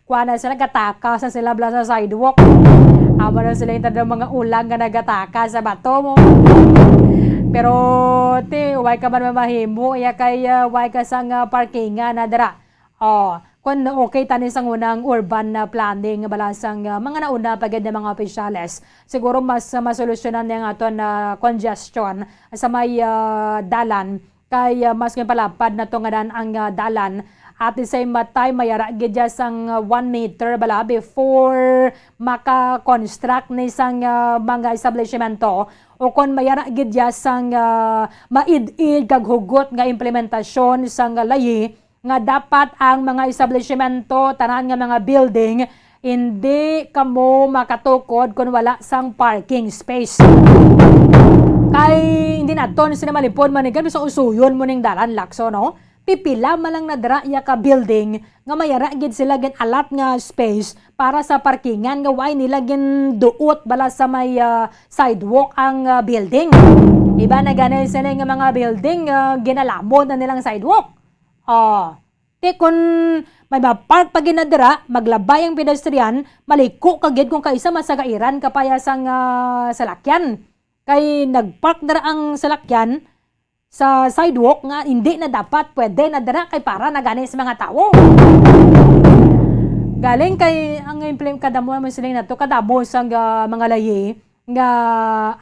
nagataka sa sila bala sa sidewalk. Amo na sila yung mga ulang nga nagataka sa bato mo. Pero why ka man mamahimo iya kay why ka sang parkingan na dira. Kung okay tanin sang unang urban planning balasang mga nauna pagid ng mga opisyales, siguro mas masolusyonan niya aton congestion sa may dalan kay mas palapad na to nga ang dalan. At the same time, mayara gidya sang 1 meter bala before maka-construct ni sang mga establishmento o kung mayara gidya sang maid-id kag hugot nga implementasyon sang layi nga dapat ang mga establishmento tanan nga mga building hindi kamo makatukod kung wala sang parking space. Kay hindi naton sila malipod manigan bisan usuyon mo ning dalan lakso no. Pipila malang nadra ya ka building nga mayara gid sila gin alat nga space para sa parkingan nga way nila gin duot bala sa may sidewalk ang building. Iba na ganay sila nga mga building ginalamod na nilang sidewalk. Kung may mapark pa ginadira, maglabay ang pedestrian, maliko kagid kung kaisa masagairan kapaya sang salakyan. Kay nagpark dara ang salakyan sa sidewalk nga hindi na dapat pwede na dara kay para na gani sa mga tao. Galing kay ang kadamo man sila nato kadamo sang mga layi nga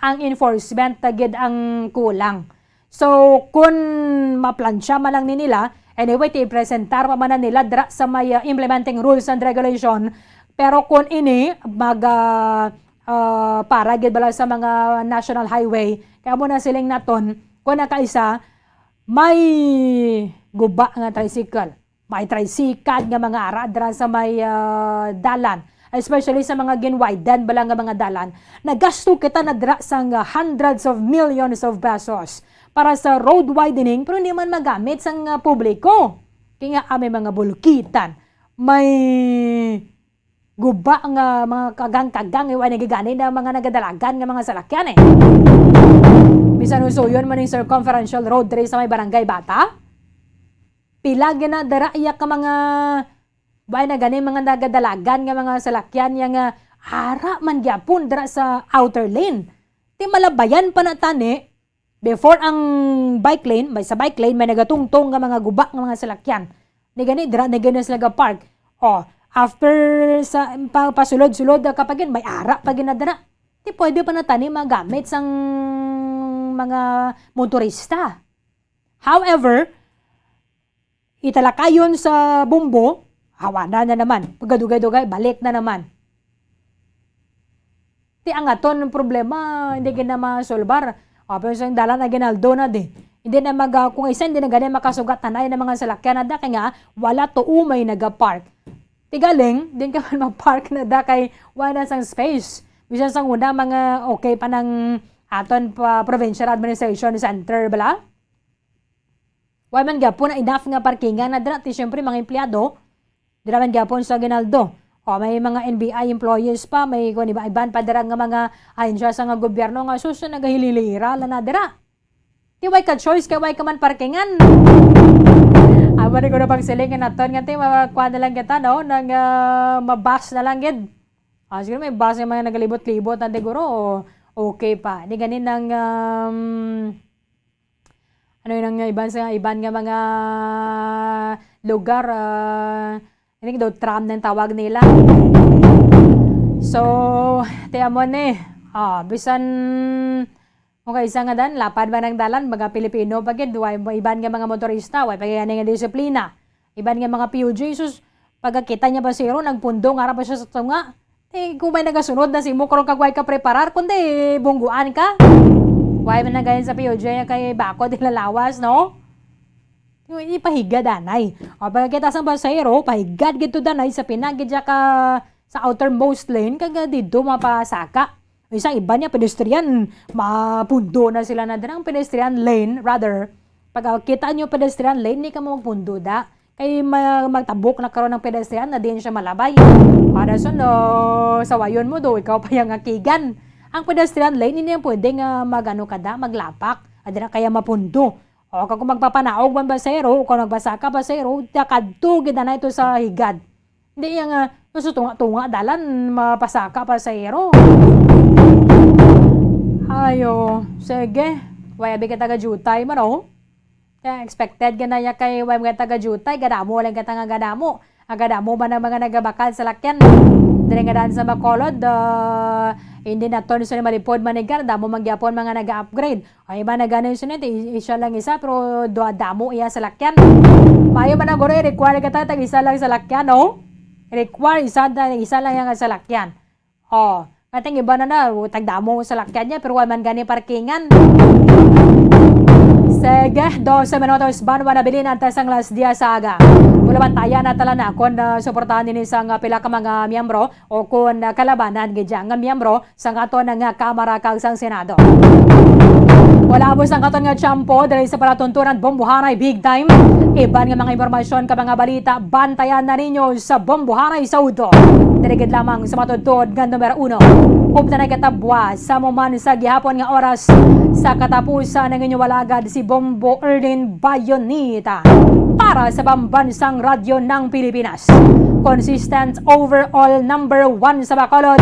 ang enforcement tagid ang kulang. So kung maplansya man lang ni nila, anyway i-presentar pa man na nila dara sa may implementing rules and regulation. Pero kung ini para gid bala sa mga national highway, kaya mo na siling naton kung nakaisa, may guba nga tricycle. May tricycle nga mga aradra sa may dalan. Especially sa mga ginwiden bala nga mga dalan. Nagasto kita na dra sang hundreds of millions of pesos para sa road widening pero hindi man magamit sang publiko. Kaya nga may mga bulukitan. May guba nga mga kagang-kagang iwan nagigani na mga nagadalagan nga mga salakyan Bisan usuyon man yung circumferential road diri sa may barangay Bata. Pila gina dara iya ka mga bay na gani mga nagadalagan nga mga salakyan yang hara man gyapon dira sa outer lane. Ti malabayan pa na tani before ang bike lane, may sa bike lane may nagatungtong nga mga guba nga mga salakyan. Ni gani dira na gani sila park. After sa pasulod-sulod kapag may ara pa ginadara. Ti pwede pa na tani magamit sang mga motorista. However, italakayon sa bumbo, hawana na naman. Pagdugay-dugay, balik na naman. Ti ang aton problema, hindi gina masolbar. Pero sa dalan na ginaldo na di. Hindi na kung isa hindi na ganyan makasugat na ng mga salakyan na da, kaya nga, wala to umay nagapark. Ti galing, din ka man mapark na da kay wala sang space. Bisan sang una mga okay pa ng aton pa provincial administration center bala. Why man gapon na enough nga parkingan na dira ti syempre mga empleyado. Dira man gapon sa Ginaldo. O may mga NBI employees pa, may kung iban pa dira nga mga ahensya sa nga gobyerno nga sus nagahililira la na dira. Ti way ka choice kay way ka man parkingan. Aba ni ko na pagsilingan naton nga ti makuha na lang kita no nang mabas na lang gid. Siguro may bus nga mga nagalibot-libot na siguro okay pa. Di ganin ng ano yun ang iban nga mga lugar hindi daw tram ng tawag nila. So, tiyan mo ni bisan okay isa nga dan lapad ba ng dalan mga Pilipino pagid iban nga mga motorista way pagyan nga disiplina. Iban nga mga PUJ sus pagkakita niya ba zero nagpundo nga pa siya sa tunga. Kung may nagasunod na si mo karong kagway ka preparar kundi bungguan ka. Way man na gayon sa PUJ kay bakod ilalawas no? Hindi pahiga danay. O pagkakita sa basero, pahigad gito danay sa pinagid ka sa outermost lane kag dito mapasaka. Isang iba niya pedestrian, mapundo na sila na din ang pedestrian lane rather. Pagkakita niyo pedestrian lane, hindi ka mo magpundo da. Kay magtabok na karon ng pedestrian na din siya malabay. Para sa wayon mo do, ikaw pa yung akigan. Ang pedestrian lane, hindi yan pwedeng magano kada, maglapak. Adira kaya mapundo. O kung magpapanaog man basero, kung nagbasaka basero, kadto gid na ito sa higad. Hindi yung tunga-tunga dalan mapasaka basero. Ayo, sige. Wayabi ka taga-jutay man o. Expected ka na niya kay way mga taga-jutay, gadamo lang ka nga gadamo. Ang gadamo ba ng mga nagabakal sa lakyan? Dili nga daan sa Bacolod, hindi na to sa malipod manigar, damo magyapon mga nag-upgrade. Ay ba na gano'n sunod, isa lang isa, pero damo iya sa lakyan. Mayo ba na guro, require ka tayo, isa lang sa lakyan, no? Require isa lang yung sa lakyan. O, kating iba na tagdamo sa lakyan niya, pero wala man gani parkingan. Sige, 12 minutos ban wanabili natin sang last dia sa aga. Mula bantayan na tala na kung suportahan din isang pila ka mga miyembro o kung kalabanan gidya nga miyembro sa ato nga Kamara kag sang Senado. Wala mo sang katon nga tiyampo dahil sa palatuntunan Bombohanay big time. Iban nga mga impormasyon ka mga balita bantayan na ninyo sa Bombohanay Saudo. Dirigid lamang sa matudtod nga numero 1. Upta na katabwa sa muman sa gihapon nga oras sa katapusan ng inyong walagad si Bombo Erlin Bayonita para sa pambansang radyo ng Pilipinas. Consistent overall number 1 sa Bacolod,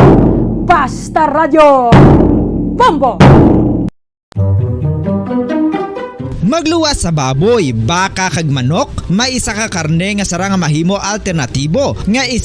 Basta Radio Bombo! Magluwas sa baboy, baka kag manok, may isa ka karne nga sarang mahimo alternatibo nga isa